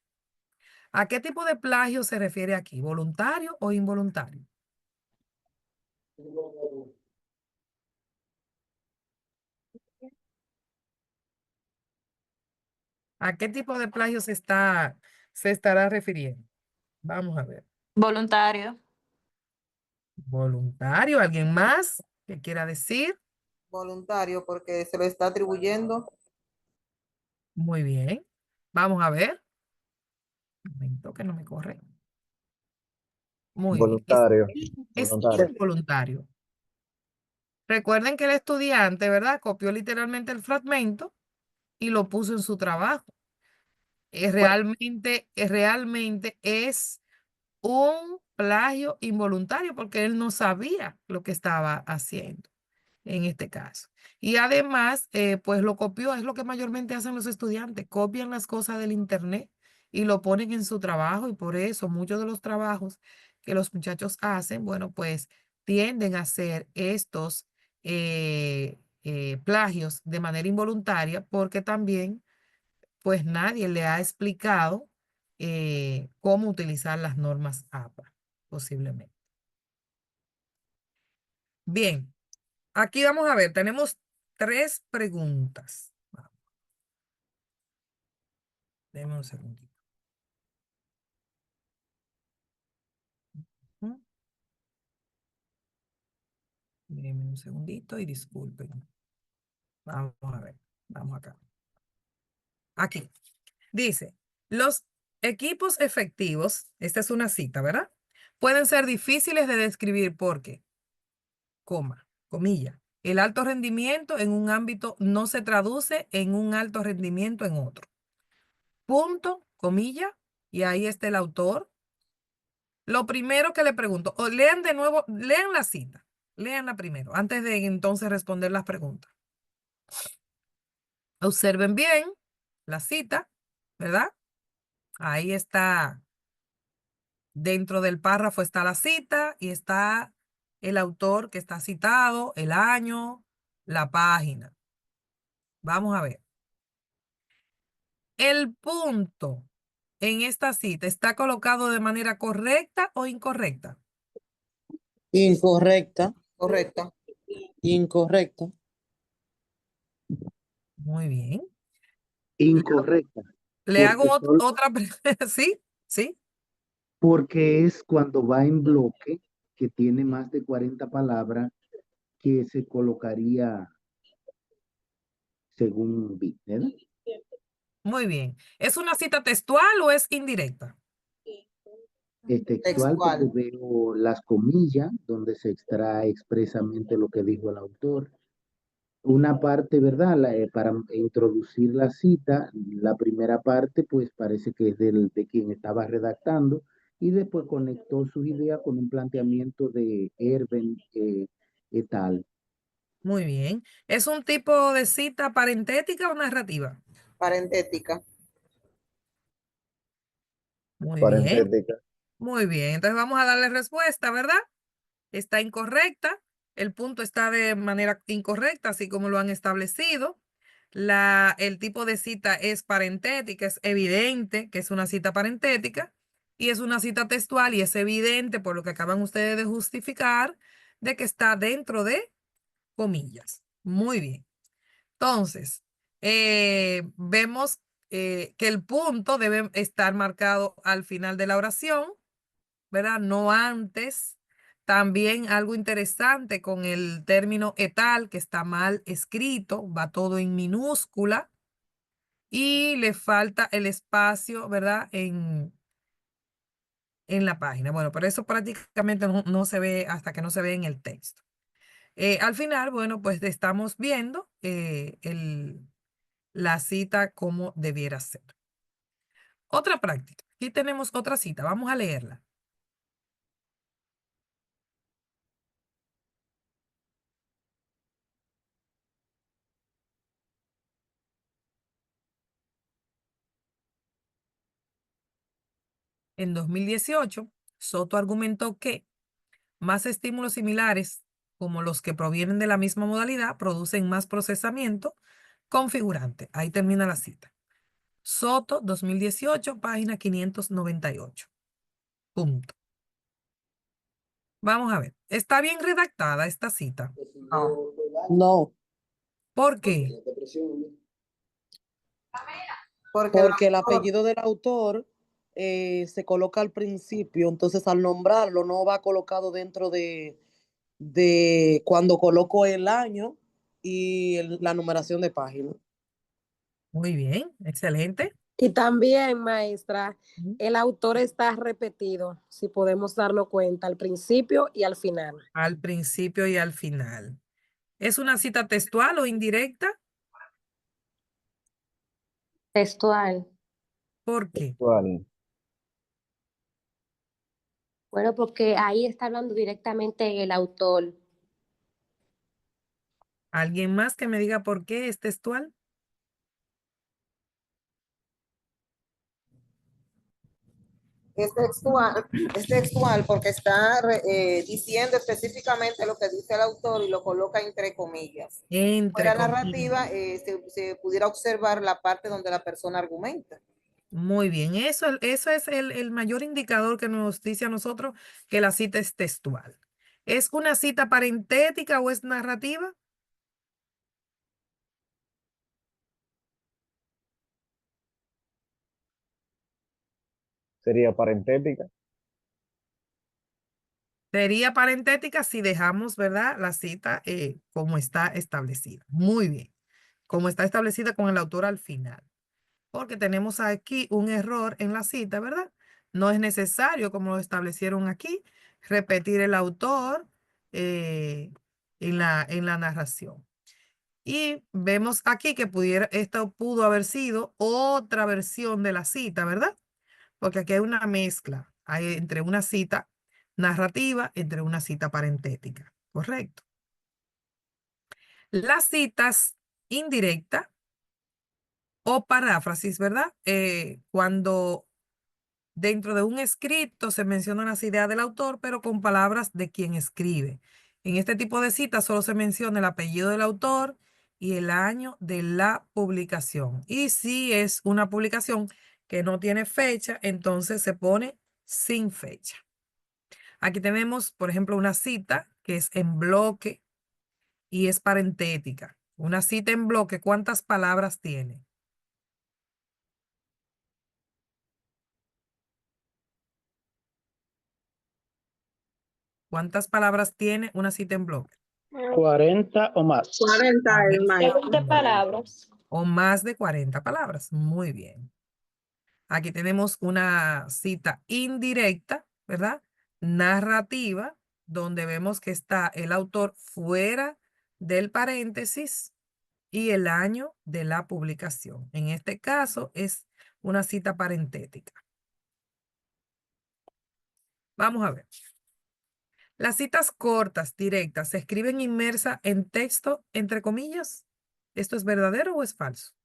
¿A qué tipo de plagio se refiere aquí? ¿Voluntario o involuntario? ¿A qué tipo de plagio se estará refiriendo? Vamos a ver. Voluntario. Voluntario, ¿alguien más que quiera decir? Voluntario, porque se lo está atribuyendo. Muy bien. Vamos a ver. Un momento que no me corre. Muy bien. Voluntario. Es Voluntario. involuntario. Recuerden que el estudiante, ¿verdad? Copió literalmente el fragmento y lo puso en su trabajo. Realmente es un plagio involuntario porque él no sabía lo que estaba haciendo en este caso. Y además, pues lo copió, es lo que mayormente hacen los estudiantes, copian las cosas del internet y lo ponen en su trabajo y por eso muchos de los trabajos que los muchachos hacen, bueno, pues tienden a hacer estos plagios de manera involuntaria porque también pues nadie le ha explicado cómo utilizar las normas APA, posiblemente. Bien, aquí vamos a ver, tenemos 3 preguntas. Deme un segundito. Ujú. Deme un segundito y disculpen. Vamos a ver, vamos acá. Aquí, dice, los equipos efectivos, esta es una cita, ¿verdad? Pueden ser difíciles de describir porque, comilla, el alto rendimiento en un ámbito no se traduce en un alto rendimiento en otro. Punto, comilla, y ahí está el autor. Lo primero que le pregunto, o lean de nuevo, lean la cita, leanla primero, antes de entonces responder las preguntas. Observen bien la cita, ¿verdad? Ahí está, dentro del párrafo está la cita y está el autor que está citado, el año, la página. Vamos a ver. El punto en esta cita está colocado de manera correcta o incorrecta. Incorrecta. Correcta. Incorrecta. Muy bien. Incorrecta. Le hago Porque otra pregunta. ¿Sí? ¿Sí? porque es cuando va en bloque, que tiene más de 40 palabras, que se colocaría según vi, ¿verdad? Muy bien. ¿Es una cita textual o es indirecta? Es textual porque Textual. veo las comillas donde se extrae expresamente lo que dijo el autor. Una parte, ¿verdad? Para introducir la cita, la primera parte, pues parece que es de quien estaba redactando y después conectó sus ideas con un planteamiento de Erben et al. Muy bien. ¿Es un tipo de cita parentética o narrativa? Parentética. Muy bien. Parentética. Muy bien. Entonces vamos a darle respuesta, ¿verdad? Está incorrecta. El punto está de manera incorrecta, así como lo han establecido. El tipo de cita es parentética, es evidente que es una cita parentética y es una cita textual y es evidente por lo que acaban ustedes de justificar de que está dentro de comillas. Muy bien. Entonces, vemos que el punto debe estar marcado al final de la oración, ¿verdad? No antes. También algo interesante con el término etal, que está mal escrito, va todo en minúscula y le falta el espacio, ¿verdad? En la página. Bueno, pero eso prácticamente no se ve hasta que no se ve en el texto. Al final, bueno, pues estamos viendo la cita como debiera ser. Otra práctica. Aquí tenemos otra cita. Vamos a leerla. En 2018, Soto argumentó que más estímulos similares, como los que provienen de la misma modalidad, producen más procesamiento configurante. Ahí termina la cita. Soto, 2018, página 598. Punto. Vamos a ver. ¿Está bien redactada esta cita? No. ¿Por qué? Porque el autor- apellido del autor se coloca al principio, entonces al nombrarlo no va colocado dentro de cuando coloco el año y la numeración de página. Muy bien, excelente. Y también, maestra, Ujú. el autor está repetido, si podemos darnos cuenta, al principio y al final. Al principio y al final. ¿Es una cita textual o indirecta? Textual. ¿Por qué? Bueno, porque ahí está hablando directamente el autor. ¿Alguien más que me diga por qué es textual? es textual porque está diciendo específicamente lo que dice el autor y lo coloca entre comillas. Entre Fuera comillas. narrativa, se pudiera observar la parte donde la persona argumenta. Muy bien, eso es el mayor indicador que nos dice a nosotros que la cita es textual. ¿Es una cita parentética o es narrativa? Sería parentética. Sería parentética si dejamos, ¿verdad? La cita como está establecida. Muy bien. Como está establecida con el autor al final. Porque tenemos aquí un error en la cita, ¿verdad? No es necesario, como lo establecieron aquí, repetir el autor en la narración. Y vemos aquí que esto pudo haber sido otra versión de la cita, ¿verdad? Porque aquí hay una mezcla entre una cita narrativa, entre una cita parentética, ¿correcto? Las citas indirectas o paráfrasis, ¿verdad? Cuando dentro de un escrito se mencionan las ideas del autor, pero con palabras de quien escribe. En este tipo de citas solo se menciona el apellido del autor y el año de la publicación. Y si es una publicación que no tiene fecha, entonces se pone sin fecha. Aquí tenemos, por ejemplo, una cita que es en bloque y es parentética. Una cita en bloque, ¿cuántas palabras tiene? ¿Cuántas palabras tiene una cita en bloque? 40 o más. 40 el maestro. 20 palabras. O más de 40 palabras. Muy bien. Aquí tenemos una cita indirecta, ¿verdad? Narrativa, donde vemos que está el autor fuera del paréntesis y el año de la publicación. En este caso es una cita parentética. Vamos a ver. Las citas cortas, directas, se escriben inmersa en texto, entre comillas. ¿Esto es verdadero o es falso?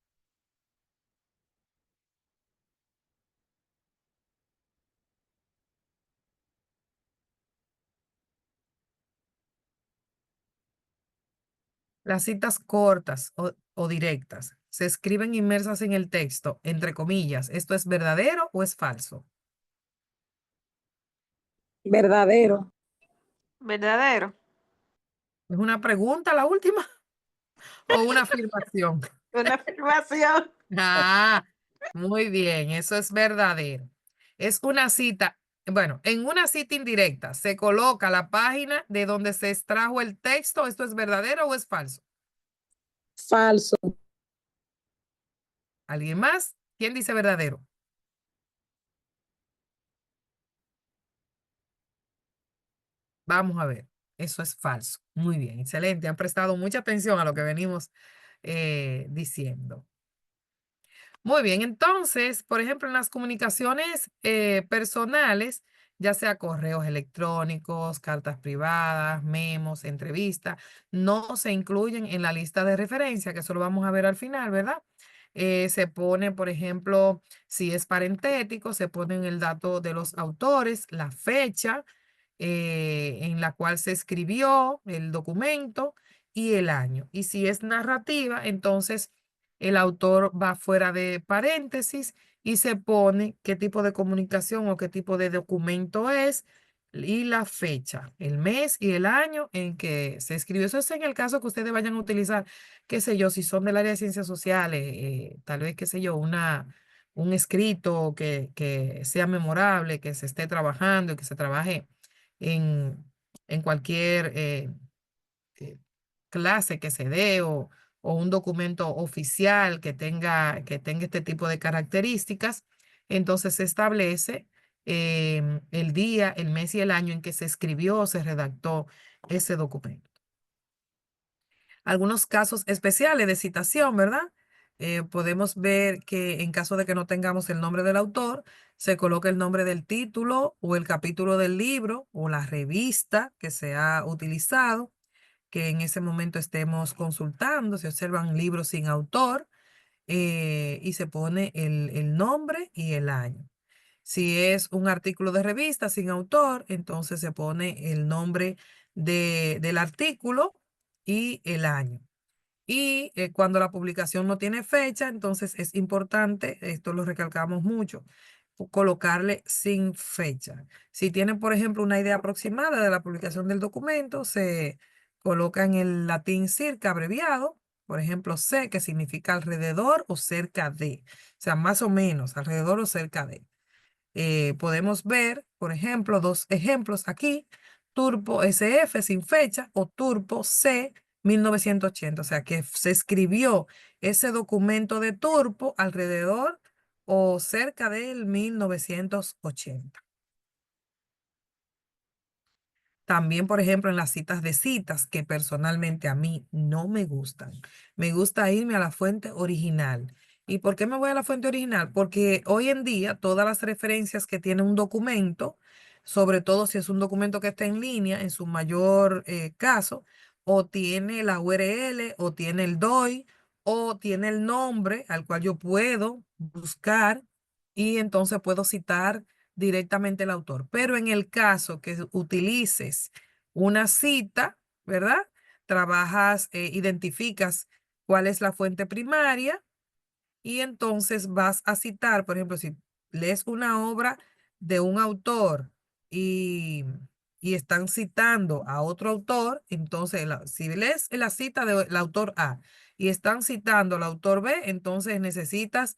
Las citas cortas o directas se escriben inmersas en el texto, entre comillas. ¿Esto es verdadero o es falso? Verdadero. Verdadero. ¿Es una pregunta la última o una afirmación? Una afirmación. Ah, muy bien, eso es verdadero. Es una cita, bueno, en una cita indirecta se coloca la página de donde se extrajo el texto. ¿Esto es verdadero o es falso? Falso. ¿Alguien más? ¿Quién dice verdadero? Vamos a ver. Eso es falso. Muy bien, excelente. Han prestado mucha atención a lo que venimos diciendo. Muy bien, entonces, por ejemplo, en las comunicaciones personales, ya sea correos electrónicos, cartas privadas, memos, entrevistas, no se incluyen en la lista de referencia, que eso lo vamos a ver al final, ¿verdad? Se pone, por ejemplo, si es parentético, se pone el dato de los autores, la fecha en la cual se escribió el documento y el año. Y si es narrativa, entonces el autor va fuera de paréntesis y se pone qué tipo de comunicación o qué tipo de documento es, y la fecha, el mes y el año en que se escribió. Eso es en el caso que ustedes vayan a utilizar, qué sé yo, si son del área de ciencias sociales, tal vez, qué sé yo, un escrito que sea memorable, que se esté trabajando, que se trabaje en, en cualquier eh, clase que se dé o un documento oficial que tenga este tipo de características. Entonces se establece el día, el mes y el año en que se escribió o se redactó ese documento. Algunos casos especiales de citación, ¿verdad? Podemos ver que en caso de que no tengamos el nombre del autor, se coloca el nombre del título o el capítulo del libro o la revista que se ha utilizado, que en ese momento estemos consultando. Se observan libros sin autor y se pone el nombre y el año. Si es un artículo de revista sin autor, entonces se pone el nombre del artículo y el año. Y cuando la publicación no tiene fecha, entonces es importante, esto lo recalcamos mucho, colocarle sin fecha. Si tienen, por ejemplo, una idea aproximada de la publicación del documento, se coloca en el latín circa abreviado, por ejemplo, C, que significa alrededor o cerca de, o sea, más o menos, alrededor o cerca de. Podemos ver, por ejemplo, dos ejemplos aquí, Turpo SF sin fecha o Turpo C 1980, o sea que se escribió ese documento de Turpo alrededor o cerca del 1980. También, por ejemplo, en las citas de citas, que personalmente a mí no me gustan. Me gusta irme a la fuente original. ¿Y por qué me voy a la fuente original? Porque hoy en día todas las referencias que tiene un documento, sobre todo si es un documento que está en línea, en su mayor caso, o tiene la URL, o tiene el DOI, o tiene el nombre al cual yo puedo buscar y entonces puedo citar directamente el autor. Pero en el caso que utilices una cita, ¿verdad? Trabajas, identificas cuál es la fuente primaria y entonces vas a citar, por ejemplo, si lees una obra de un autor y, y están citando a otro autor, entonces si lees la cita del autor A y están citando al autor B, entonces necesitas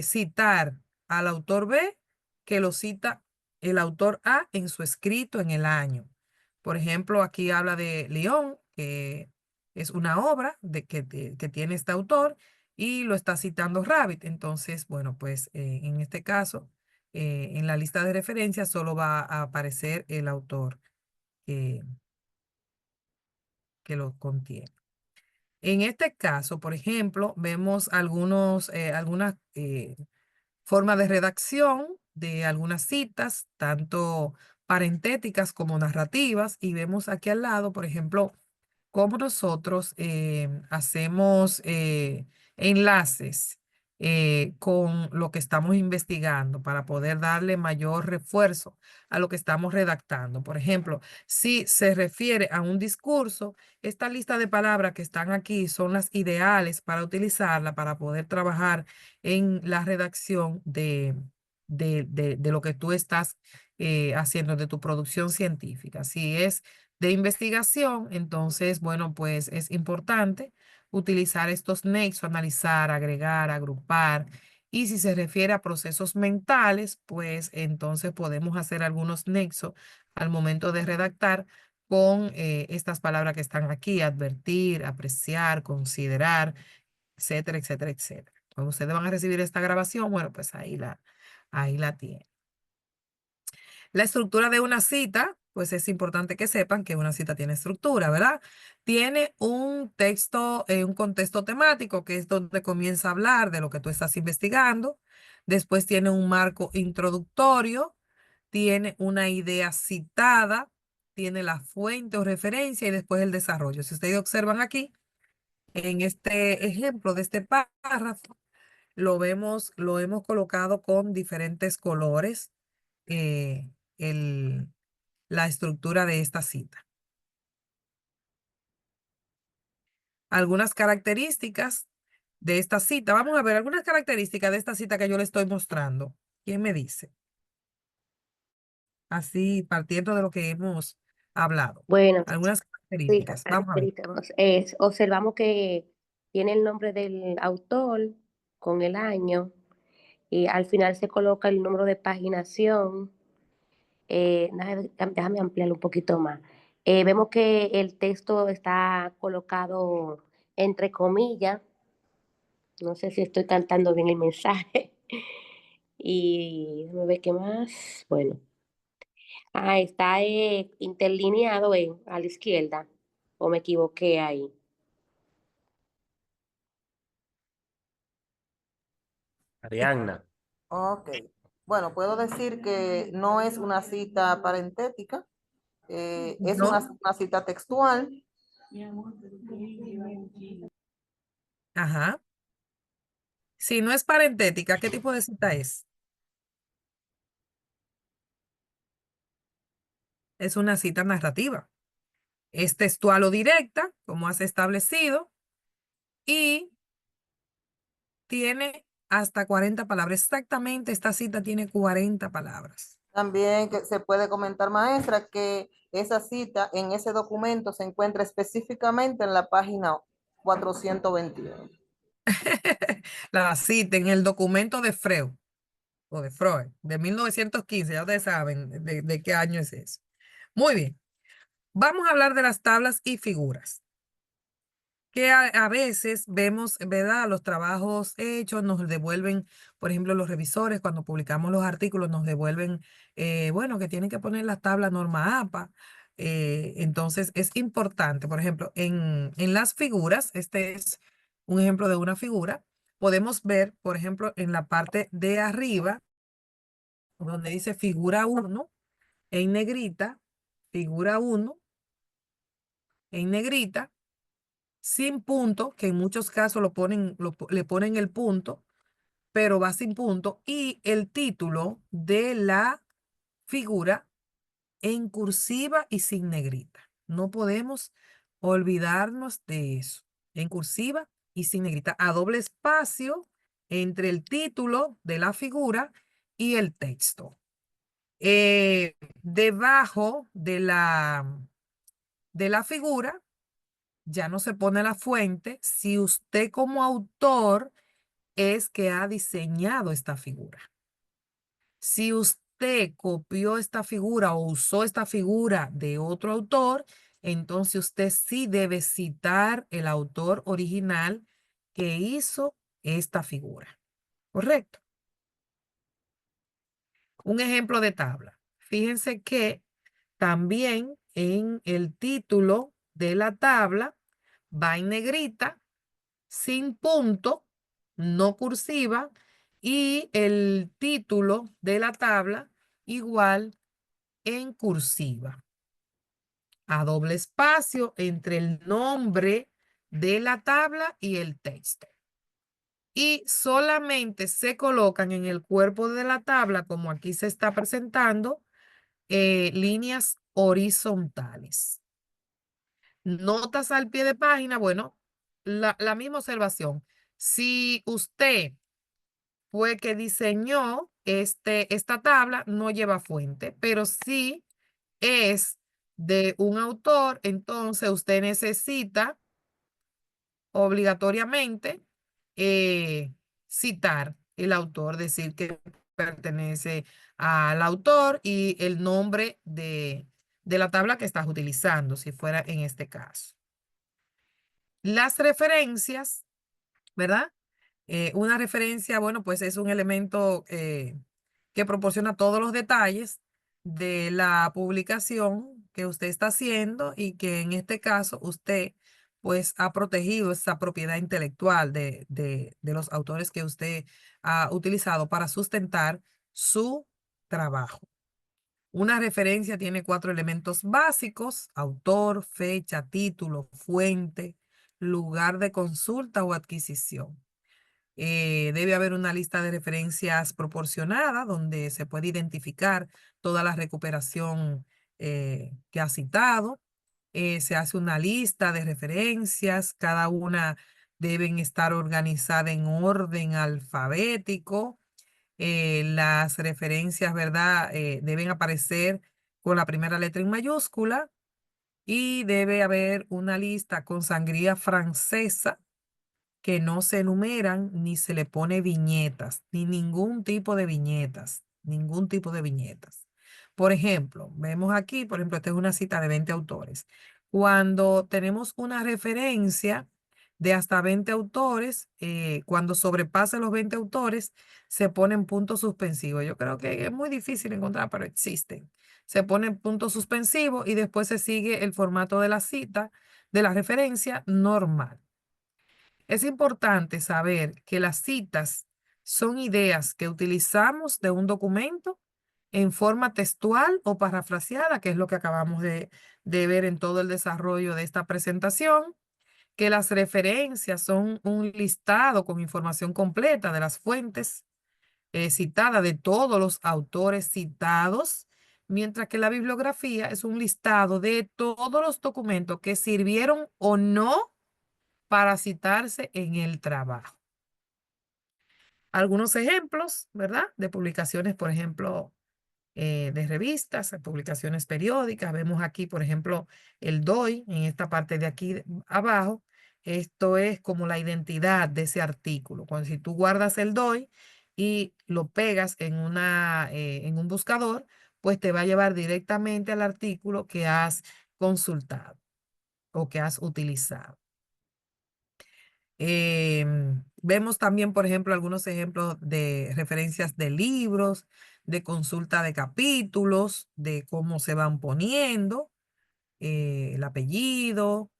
citar al autor B que lo cita el autor A en su escrito en el año. Por ejemplo, aquí habla de León, que es una obra que tiene este autor y lo está citando Rabbit. Entonces, bueno, pues en este caso, en la lista de referencias solo va a aparecer el autor que, que lo contiene. En este caso, por ejemplo, vemos algunas formas de redacción de algunas citas, tanto parentéticas como narrativas, y vemos aquí al lado, por ejemplo, cómo nosotros hacemos enlaces con lo que estamos investigando para poder darle mayor refuerzo a lo que estamos redactando. Por ejemplo, si se refiere a un discurso, esta lista de palabras que están aquí son las ideales para utilizarla para poder trabajar en la redacción de lo que tú estás haciendo, de tu producción científica. Si es de investigación, entonces, bueno, pues es importante utilizar estos nexos, analizar, agregar, agrupar. Y si se refiere a procesos mentales, pues entonces podemos hacer algunos nexos al momento de redactar con estas palabras que están aquí: advertir, apreciar, considerar, etcétera, etcétera, etcétera. Cuando ustedes van a recibir esta grabación, bueno, pues ahí la tienen. La estructura de una cita, pues es importante que sepan que una cita tiene estructura, ¿verdad? Tiene un texto, un contexto temático, que es donde comienza a hablar de lo que tú estás investigando. Después tiene un marco introductorio, tiene una idea citada, tiene la fuente o referencia y después el desarrollo. Si ustedes observan aquí, en este ejemplo de este párrafo, lo hemos colocado con diferentes colores eh, la estructura de esta cita. Algunas características de esta cita. Vamos a ver algunas características de esta cita que yo le estoy mostrando. ¿Quién me dice? así partiendo de lo que hemos hablado. Bueno, Algunas sí, características. Vamos a ver. observamos que tiene el nombre del autor con el año y al final se coloca el número de paginación. Déjame ampliarlo un poquito más. Vemos que el texto está colocado entre comillas. No sé si estoy cantando bien el mensaje. Y déjame ver qué más. Bueno, está interlineado a la izquierda. ¿O me equivoqué ahí? Arianna, Ok. Bueno, puedo decir que no es una cita parentética, es No, una cita textual. ajá. Si no es parentética, ¿qué tipo de cita es? Es una cita narrativa. Es textual o directa, como has establecido, y tiene hasta 40 palabras. Exactamente, esta cita tiene 40 palabras. También que se puede comentar, maestra, que esa cita en ese documento se encuentra específicamente en la página 421. La cita en el documento de Freud, o de Freud, de 1915, ya ustedes saben de qué año es eso. Muy bien, vamos a hablar de las tablas y figuras, que a veces vemos, ¿verdad? Los trabajos hechos nos devuelven, por ejemplo, los revisores, cuando publicamos los artículos, nos devuelven, bueno, que tienen que poner la tabla norma APA. Entonces, es importante, por ejemplo, en las figuras, este es un ejemplo de una figura, podemos ver, por ejemplo, en la parte de arriba, donde dice figura 1, en negrita, figura 1, en negrita, sin punto, que en muchos casos le ponen el punto, pero va sin punto, y el título de la figura en cursiva y sin negrita. No podemos olvidarnos de eso. En cursiva y sin negrita, a doble espacio entre el título de la figura y el texto. Debajo de la figura ya no se pone la fuente si usted como autor es que ha diseñado esta figura. Si usted copió esta figura o usó esta figura de otro autor, entonces usted sí debe citar el autor original que hizo esta figura. ¿Correcto? Un ejemplo de tabla. Fíjense que también en el título de la tabla va en negrita, sin punto, no cursiva, y el título de la tabla igual en cursiva. A doble espacio entre el nombre de la tabla y el texto. Y solamente se colocan en el cuerpo de la tabla, como aquí se está presentando, líneas horizontales. Notas al pie de página, bueno, la misma observación. Si usted fue que diseñó esta tabla, no lleva fuente, pero si es de un autor, entonces usted necesita obligatoriamente citar el autor, decir que pertenece al autor y el nombre de la tabla que estás utilizando, si fuera en este caso. Las referencias, ¿verdad? Una referencia, bueno, pues es un elemento que proporciona todos los detalles de la publicación que usted está haciendo y que en este caso usted pues ha protegido esa propiedad intelectual de los autores que usted ha utilizado para sustentar su trabajo. Una referencia tiene 4 elementos básicos: autor, fecha, título, fuente, lugar de consulta o adquisición. Debe haber una lista de referencias proporcionada donde se puede identificar toda la recuperación que ha citado. Se hace una lista de referencias, cada una deben estar organizadas en orden alfabético. Las referencias, ¿verdad? Deben aparecer con la primera letra en mayúscula y debe haber una lista con sangría francesa que no se enumeran ni se le pone viñetas, ni ningún tipo de viñetas, ningún tipo de viñetas. Por ejemplo, vemos aquí, por ejemplo, esta es una cita de 20 autores. Cuando tenemos una referencia de hasta 20 autores, cuando sobrepasa los 20 autores, se ponen puntos suspensivos. Yo creo que es muy difícil encontrar, pero existen. Se ponen puntos suspensivos y después se sigue el formato de la cita, de la referencia normal. Es importante saber que las citas son ideas que utilizamos de un documento en forma textual o parafraseada, que es lo que acabamos de ver en todo el desarrollo de esta presentación, que las referencias son un listado con información completa de las fuentes citadas de todos los autores citados, mientras que la bibliografía es un listado de todos los documentos que sirvieron o no para citarse en el trabajo. Algunos ejemplos, ¿verdad? De publicaciones, por ejemplo, de revistas, publicaciones periódicas. Vemos aquí, por ejemplo, el DOI, en esta parte de aquí abajo. Esto es como la identidad de ese artículo. Cuando si tú guardas el DOI y lo pegas en un buscador, pues te va a llevar directamente al artículo que has consultado o que has utilizado. Vemos también, por ejemplo, algunos ejemplos de referencias de libros, de consulta de capítulos, de cómo se van poniendo, el apellido,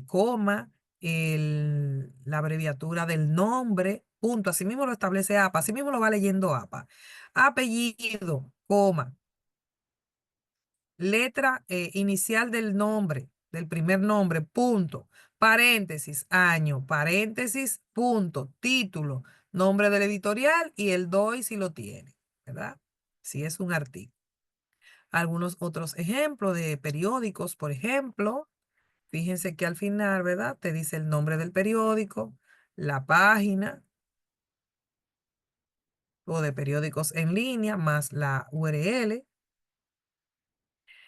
coma, la abreviatura del nombre, punto. Así mismo lo establece APA, así mismo lo va leyendo APA. Apellido, coma, letra inicial del nombre, del primer nombre, punto, paréntesis, año, paréntesis, punto, título, nombre del editorial y el DOI si lo tiene, ¿verdad? Si es un artículo. Algunos otros ejemplos de periódicos, por ejemplo, fíjense que al final, ¿verdad? Te dice el nombre del periódico, la página o de periódicos en línea, más la URL.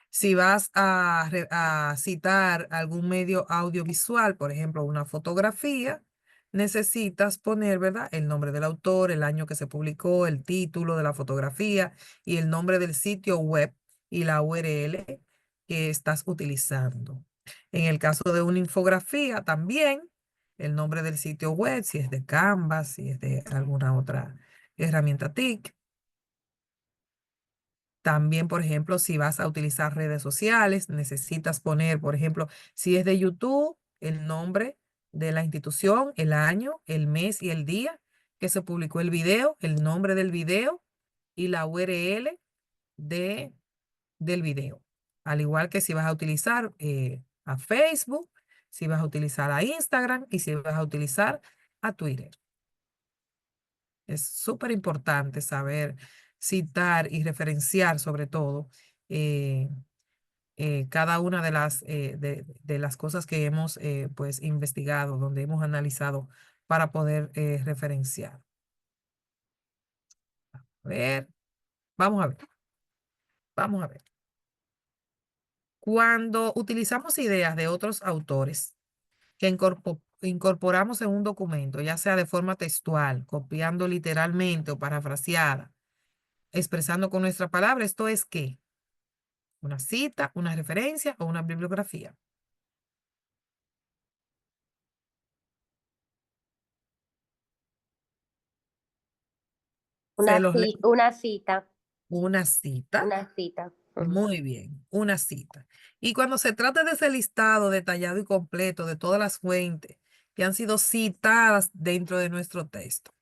Si vas a citar algún medio audiovisual, por ejemplo, una fotografía, necesitas poner, ¿verdad? El nombre del autor, el año que se publicó, el título de la fotografía y el nombre del sitio web y la URL que estás utilizando. En el caso de una infografía, también el nombre del sitio web, si es de Canva, si es de alguna otra herramienta TIC. También, por ejemplo, si vas a utilizar redes sociales, necesitas poner, por ejemplo, si es de YouTube, el nombre de la institución, el año, el mes y el día que se publicó el video, el nombre del video y la URL del video. Al igual que si vas a utilizar a Facebook, si vas a utilizar a Instagram y si vas a utilizar a Twitter. Es súper importante saber citar y referenciar sobre todo cada una de las cosas que hemos pues investigado, donde hemos analizado para poder referenciar. A ver, vamos a ver, vamos a ver. Cuando utilizamos ideas de otros autores que incorporamos en un documento, ya sea de forma textual, copiando literalmente o parafraseada, expresando con nuestra palabra, ¿esto es qué? Una cita, una referencia o una bibliografía. Se los leo. Una cita, Una cita. una cita. Ujú. Muy bien, una cita. Y cuando se trata de ese listado detallado y completo de todas las fuentes que han sido citadas dentro de nuestro texto,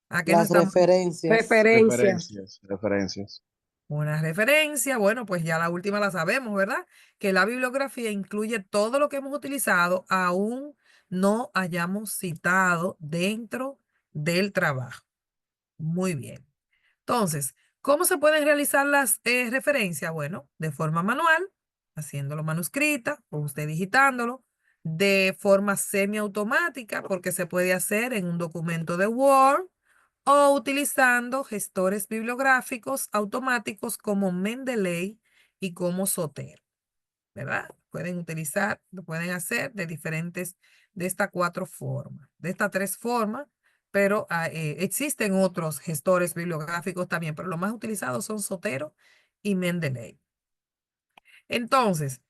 ¿a qué nos Las estamos? referencias. Referencias. Referencias. Una referencia, bueno, pues ya la última la sabemos, ¿verdad? Que la bibliografía incluye todo lo que hemos utilizado, aún no hayamos citado dentro del trabajo. Muy bien. Entonces, ¿cómo se pueden realizar las referencias? Bueno, de forma manual, haciéndolo manuscrita o usted digitándolo, de forma semiautomática, porque se puede hacer en un documento de Word o utilizando gestores bibliográficos automáticos como Mendeley y como Zotero, ¿verdad? Pueden utilizar, lo pueden hacer de diferentes, de estas 4 formas, de estas 3 formas, pero existen otros gestores bibliográficos también, pero los más utilizados son Zotero y Mendeley. Entonces,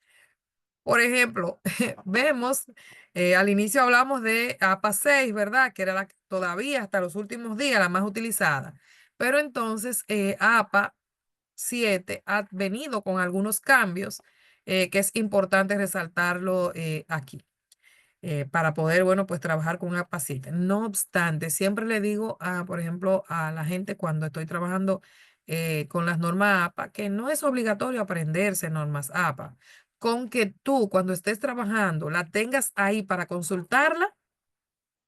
por ejemplo, vemos, al inicio hablamos de APA 6, ¿verdad? Que era todavía hasta los últimos días la más utilizada. Pero entonces APA 7 ha venido con algunos cambios que es importante resaltarlo aquí. Para poder, bueno, pues trabajar con APA 7. No obstante, siempre le digo, por ejemplo, a la gente cuando estoy trabajando con las normas APA, que no es obligatorio aprenderse normas APA. Con que tú, cuando estés trabajando, la tengas ahí para consultarla,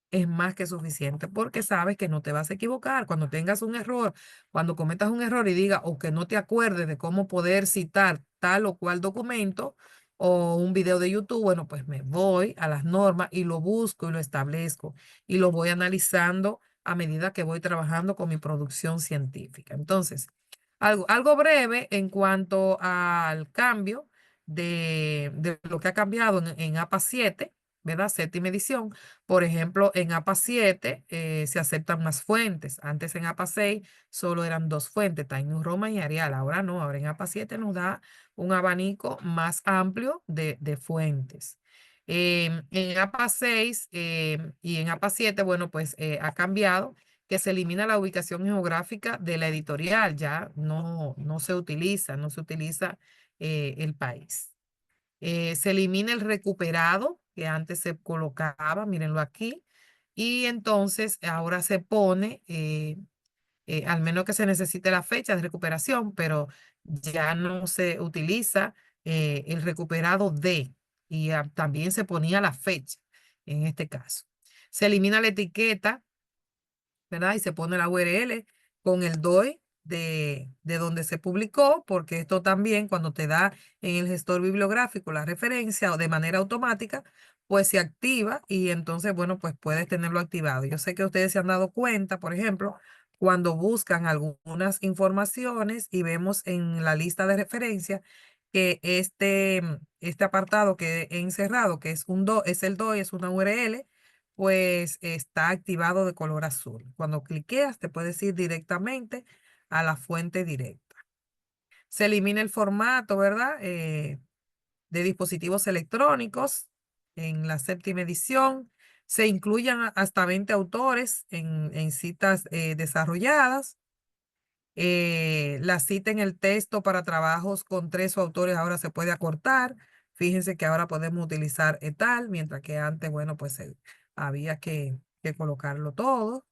es más que suficiente porque sabes que no te vas a equivocar. Cuando tengas un error, cuando cometas un error y diga o que no te acuerdes de cómo poder citar tal o cual documento o un video de YouTube, bueno, pues me voy a las normas y lo busco y lo establezco y lo voy analizando a medida que voy trabajando con mi producción científica. Entonces, algo breve en cuanto al cambio de lo que ha cambiado en APA 7, ¿verdad? Séptima edición. Por ejemplo, en APA 7 se aceptan más fuentes. Antes en APA 6 solo eran 2 fuentes, Time New Roman y Arial. Ahora no, ahora en APA 7 nos da un abanico más amplio de fuentes. En APA 6 y en APA 7, bueno, pues ha cambiado que se elimina la ubicación geográfica de la editorial. Ya no se utiliza, no se utiliza el país. Se elimina el recuperado que antes se colocaba, mírenlo aquí, y entonces ahora se pone, al menos que se necesite la fecha de recuperación, pero ya no se utiliza el recuperado de, y también se ponía la fecha en este caso. Se elimina la etiqueta, ¿verdad? Y se pone la URL con el DOI de donde se publicó, porque esto también cuando te da en el gestor bibliográfico la referencia o de manera automática, pues se activa y entonces, bueno, pues puedes tenerlo activado. Yo sé que ustedes se han dado cuenta, por ejemplo, cuando buscan algunas informaciones y vemos en la lista de referencia que este apartado que he encerrado, que es el DOI, es una URL, pues está activado de color azul. Cuando cliqueas, te puedes ir directamente a la fuente directa. Se elimina el formato, ¿verdad? De dispositivos electrónicos en la séptima edición. Se incluyen hasta 20 autores en citas desarrolladas. La cita en el texto para trabajos con 3 autores ahora se puede acortar. Fíjense que ahora podemos utilizar etal, mientras que antes, bueno, pues había que colocarlo todo.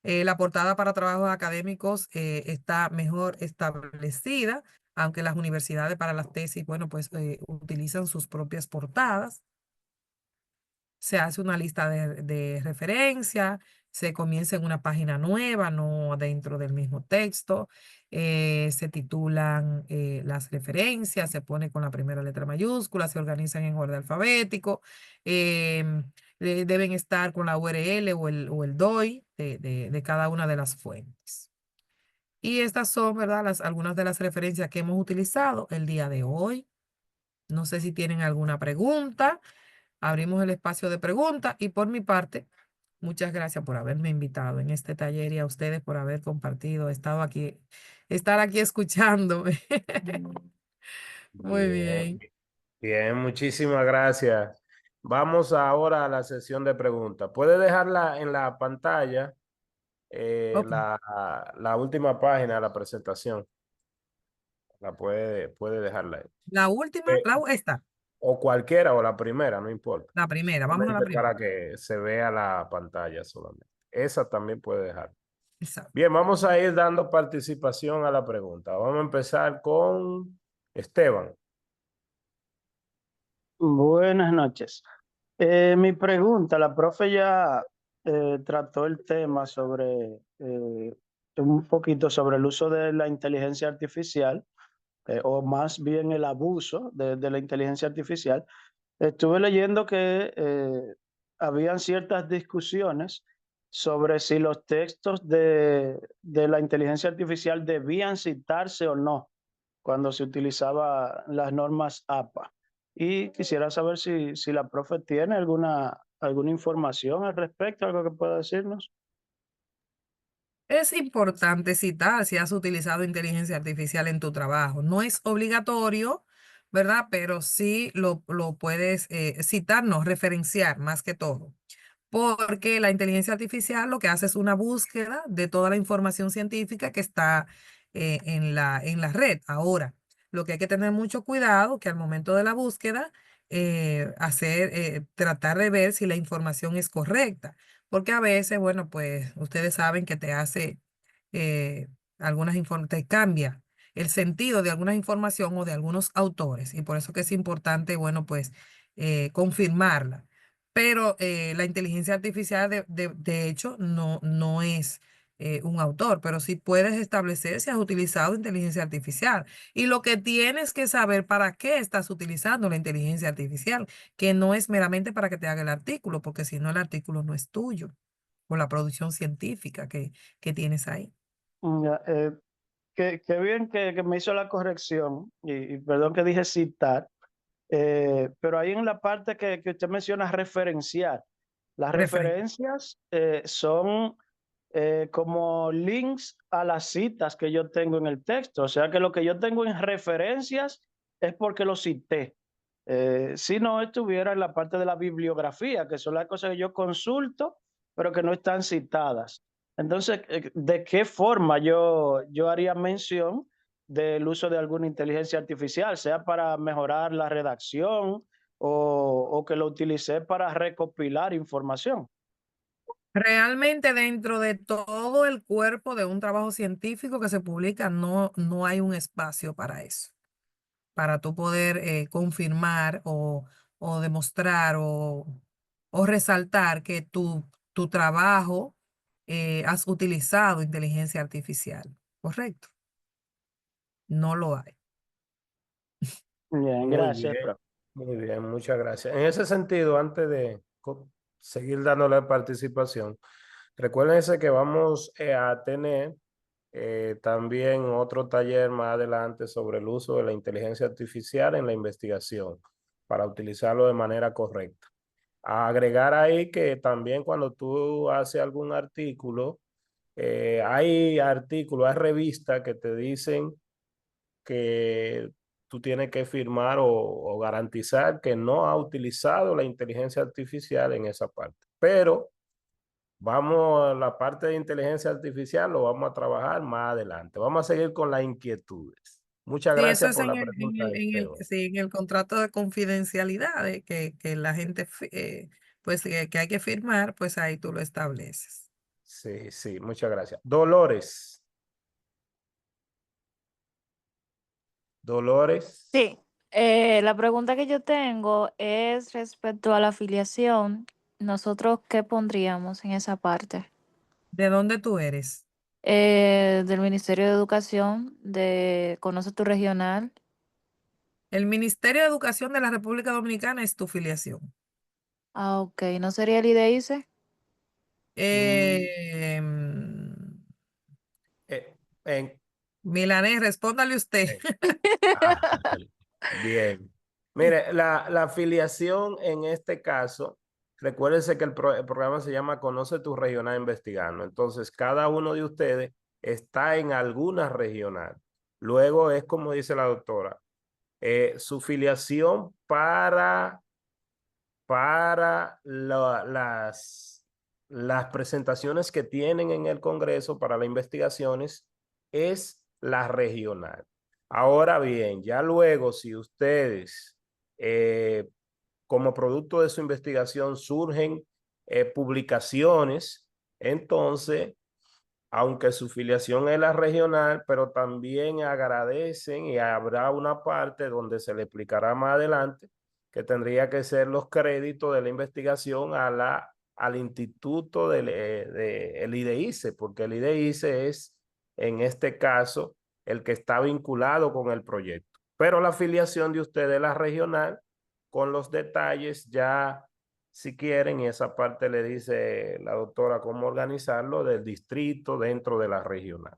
La portada para trabajos académicos está mejor establecida, aunque las universidades para las tesis, bueno, pues utilizan sus propias portadas. Se hace una lista de referencia, se comienza en una página nueva, no dentro del mismo texto, se titulan las referencias, se pone con la primera letra mayúscula, se organizan en orden alfabético, deben estar con la URL o el DOI de cada una de las fuentes. Y estas son, ¿verdad? Algunas de las referencias que hemos utilizado el día de hoy. No sé si tienen alguna pregunta. Abrimos el espacio de preguntas y por mi parte, muchas gracias por haberme invitado en este taller y a ustedes por haber compartido, estar aquí escuchándome. Muy Bien, bien. bien, muchísimas gracias. Vamos ahora a la sesión de preguntas. Puede dejarla en la pantalla, Ok. la última página de la presentación. Puede dejarla ahí. La última, Eh, esta, o cualquiera, o la primera, no importa. la primera, vamos a la Solamente primera. para que se vea la pantalla solamente. Esa también puede dejar. Exacto. Bien, vamos a ir dando participación a la pregunta. Vamos a empezar con Esteban. Buenas noches. Mi pregunta, la profe ya trató el tema sobre un poquito sobre el uso de la inteligencia artificial, o más bien el abuso de la inteligencia artificial. Estuve leyendo que habían ciertas discusiones sobre si los textos de la inteligencia artificial debían citarse o no cuando se utilizaba las normas APA. Y quisiera saber si la profe tiene alguna información al respecto, algo que pueda decirnos. Es importante citar si has utilizado inteligencia artificial en tu trabajo. No es obligatorio, ¿verdad? Pero sí lo puedes citar, no referenciar más que todo. Porque la inteligencia artificial lo que hace es una búsqueda de toda la información científica que está en la red. Ahora, lo que hay que tener mucho cuidado que al momento de la búsqueda, tratar de ver si la información es correcta. Porque a veces, bueno, pues ustedes saben que te hace te cambia el sentido de alguna información o de algunos autores. Y por eso que es importante, bueno, pues confirmarla. Pero la inteligencia artificial, de hecho, no es un autor, pero sí puedes establecer si has utilizado inteligencia artificial. Y lo que tienes que saber para qué estás utilizando la inteligencia artificial, que no es meramente para que te haga el artículo, porque si no el artículo no es tuyo, o la producción científica que tienes ahí. Ya, qué bien que me hizo la corrección, y perdón que dije citar, pero ahí en la parte que usted menciona referenciar, las Referente. referencias son como links a las citas que yo tengo en el texto, o sea que lo que yo tengo en referencias es porque lo cité. Si no estuviera en la parte de la bibliografía, que son las cosas que yo consulto, pero que no están citadas. Entonces, ¿de qué forma yo haría mención del uso de alguna inteligencia artificial, sea para mejorar la redacción o que lo utilicé para recopilar información? Realmente dentro de todo el cuerpo de un trabajo científico que se publica, no hay un espacio para eso, para tú poder confirmar o demostrar o resaltar que tu trabajo has utilizado inteligencia artificial. ¿Correcto? No lo hay. Bien, Muy gracias, bien, profe. muy bien, muchas gracias. En ese sentido, antes de seguir dándole participación, recuérdense que vamos a tener también otro taller más adelante sobre el uso de la inteligencia artificial en la investigación para utilizarlo de manera correcta. A agregar ahí que también cuando tú haces algún artículo, hay revistas que te dicen que tú tienes que firmar o garantizar que no ha utilizado la inteligencia artificial en esa parte. Pero vamos a la parte de inteligencia artificial, lo vamos a trabajar más adelante. Vamos a seguir con las inquietudes. Muchas Sí, eso gracias es por la pregunta, Esteban. sí, en el contrato de confidencialidad que la gente, pues que hay que firmar, pues ahí tú lo estableces. Sí, sí, muchas gracias. Dolores. Dolores. Sí, la pregunta que yo tengo es respecto a la afiliación. ¿Nosotros qué pondríamos en esa parte? ¿De dónde tú eres? Del Ministerio de Educación, de Conoce tu Regional. El Ministerio de Educación de la República Dominicana es tu filiación. Ah, ok, ¿no sería el IDEICE? Mm, Em, eh, en, Milanés, respóndale usted. eh, ah, bien. Mire, la afiliación en este caso, recuérdense que el programa se llama Conoce tu regional investigando. Entonces, cada uno de ustedes está en alguna regional. Luego es como dice la doctora, su filiación para las presentaciones que tienen en el Congreso para las investigaciones es la regional. Ahora bien, ya luego si ustedes como producto de su investigación surgen publicaciones, entonces aunque su filiación es la regional, pero también agradecen y habrá una parte donde se le explicará más adelante que tendría que ser los créditos de la investigación al instituto el IDEICE, porque el IDEICE es en este caso el que está vinculado con el proyecto. Pero la afiliación de ustedes es la regional, con los detalles ya si quieren, y esa parte le dice la doctora cómo organizarlo del distrito dentro de la regional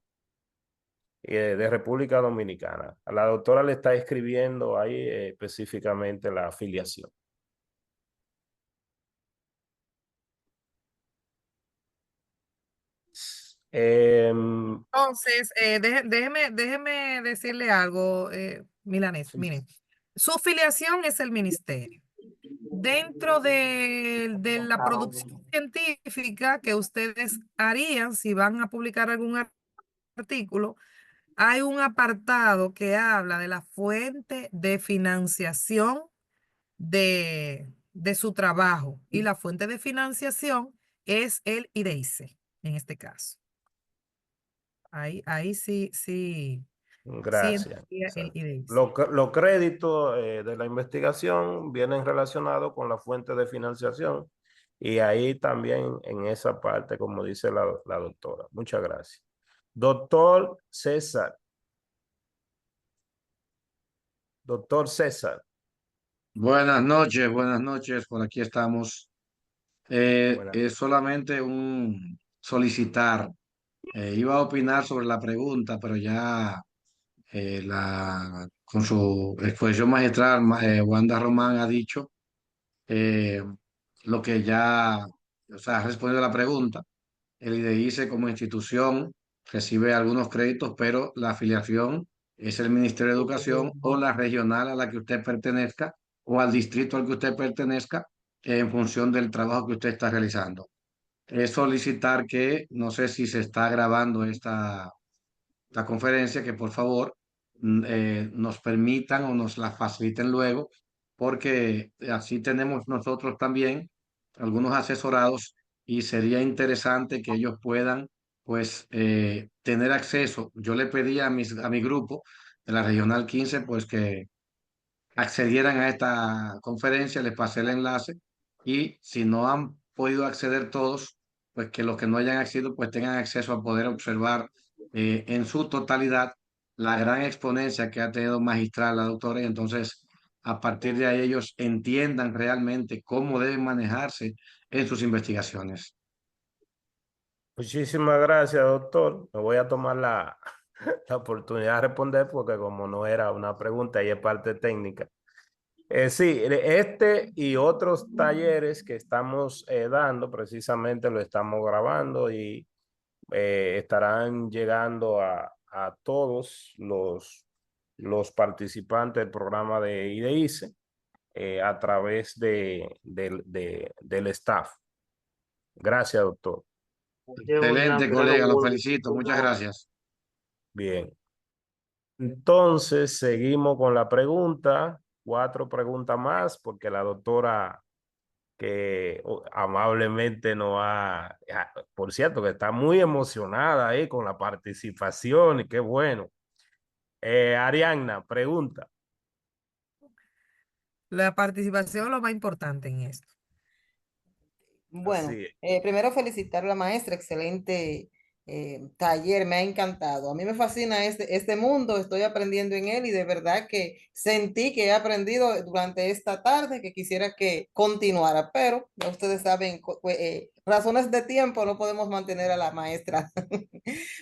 de República Dominicana. A la doctora le está escribiendo ahí específicamente la afiliación. Entonces, déjeme decirle algo, Milanés. Miren, su filiación es el ministerio. Dentro de la producción científica que ustedes harían, si van a publicar algún artículo, hay un apartado que habla de la fuente de financiación de su trabajo. Y la fuente de financiación es el IDEICE, en este caso. Ahí sí Gracias. entraría el IDEICE. Los créditos de la investigación vienen relacionados con la fuente de financiación y ahí también en esa parte, como dice la doctora. Muchas gracias. Doctor César. Doctor César. Buenas noches, por aquí estamos. Es solamente un solicitar. Iba a opinar sobre la pregunta, pero ya con su exposición magistral, Wanda Román ha dicho eh, lo que ya, o sea, ha respondido a la pregunta. El IDICE como institución recibe algunos créditos, pero la afiliación es el Ministerio de Educación o la regional a la que usted pertenezca o al distrito al que usted pertenezca en función del trabajo que usted está realizando. Es solicitar que, no sé si se está grabando la conferencia, que por favor nos permitan o nos la faciliten luego, porque así tenemos nosotros también algunos asesorados y sería interesante que ellos puedan pues tener acceso. Yo le pedí a mi grupo de la Regional 15 pues que accedieran a esta conferencia, les pasé el enlace y si no han podido acceder todos, pues que los que no hayan accedido pues tengan acceso a poder observar en su totalidad la gran exponencia que ha tenido magistral la doctora y entonces a partir de ahí ellos entiendan realmente cómo deben manejarse en sus investigaciones. Muchísimas gracias, doctor. Me voy a tomar la oportunidad de responder porque como no era una pregunta y es parte técnica. Sí, este y otros talleres que estamos dando, precisamente lo estamos grabando y estarán llegando a todos los participantes del programa de IDEICE a través del staff. Gracias, doctor. Excelente, colega, lo felicito. Muchas gracias. Bien. Entonces, seguimos con la pregunta. 4 preguntas más, porque la doctora que amablemente nos por cierto, que está muy emocionada ahí con la participación y qué bueno. Arianna, pregunta. La participación es lo más importante en esto. Bueno, Así es. primero felicitar a la maestra, excelente taller, me ha encantado. A mí me fascina este mundo, estoy aprendiendo en él y de verdad que sentí que he aprendido durante esta tarde que quisiera que continuara, pero ya ustedes saben, razones de tiempo no podemos mantener a la maestra.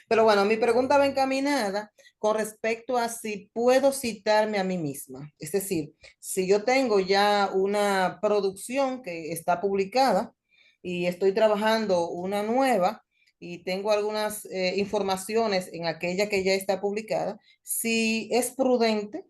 Pero bueno, mi pregunta va encaminada con respecto a si puedo citarme a mí misma. Es decir, si yo tengo ya una producción que está publicada, y estoy trabajando una nueva y tengo algunas informaciones en aquella que ya está publicada, si es prudente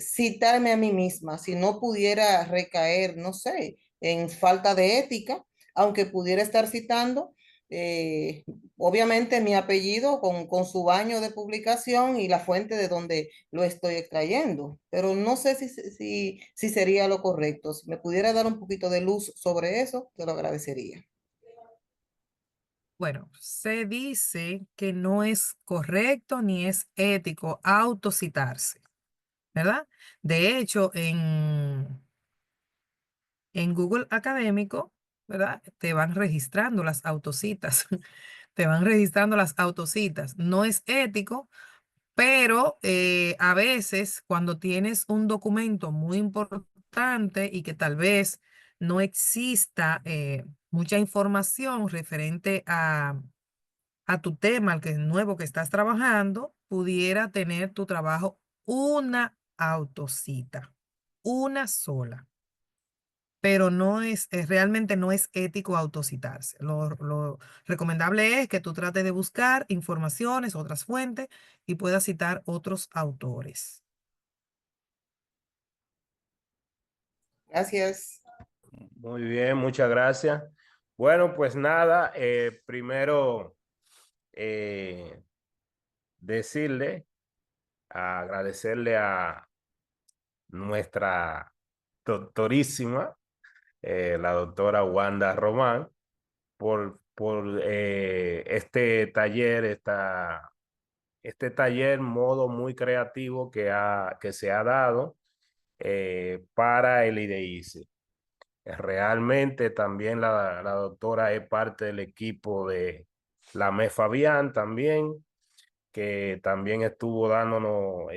citarme a mí misma, si no pudiera recaer, no sé, en falta de ética, aunque pudiera estar citando, eh, obviamente mi apellido con su año de publicación y la fuente de donde lo estoy extrayendo, pero no sé si sería lo correcto. Si me pudiera dar un poquito de luz sobre eso, te lo agradecería. Bueno, se dice que no es correcto ni es ético autocitarse, ¿verdad? De hecho, en Google Académico, ¿verdad? Te van registrando las autocitas. Te van registrando las autocitas. No es ético, pero a veces cuando tienes un documento muy importante y que tal vez no exista mucha información referente a tu tema, al que es nuevo que estás trabajando, pudiera tener tu trabajo una autocita, una sola. Pero no realmente no es ético autocitarse. Lo recomendable es que tú trates de buscar informaciones, otras fuentes y puedas citar otros autores. Gracias. Muy bien, muchas gracias. Bueno, pues nada, primero decirle, agradecerle a nuestra doctorísima, la doctora Wanda Román, por este taller, este taller modo muy creativo que se ha dado para el IDEICE. Realmente también la doctora es parte del equipo de la MEF Fabián también, que también estuvo dándonos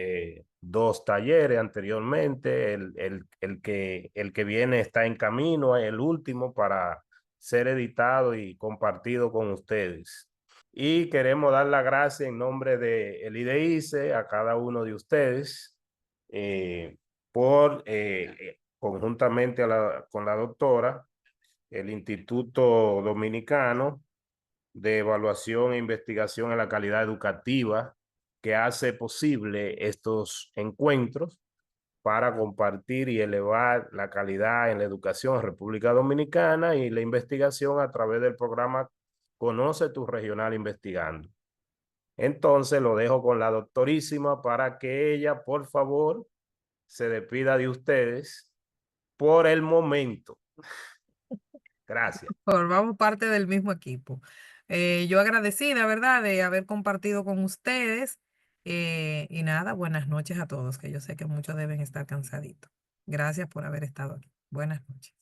2 talleres anteriormente. El que viene está en camino, es el último para ser editado y compartido con ustedes. Y queremos dar las gracias en nombre de el IDEICE a cada uno de ustedes por conjuntamente con la doctora, el Instituto Dominicano de Evaluación e Investigación en la Calidad Educativa, que hace posible estos encuentros para compartir y elevar la calidad en la educación en República Dominicana y la investigación a través del programa Conoce tu Regional Investigando. Entonces lo dejo con la doctorísima para que ella, por favor, se despida de ustedes por el momento. Gracias. Formamos parte del mismo equipo. Yo agradecida, ¿verdad?, de haber compartido con ustedes. Y nada, buenas noches a todos, que yo sé que muchos deben estar cansaditos. Gracias por haber estado aquí. Buenas noches.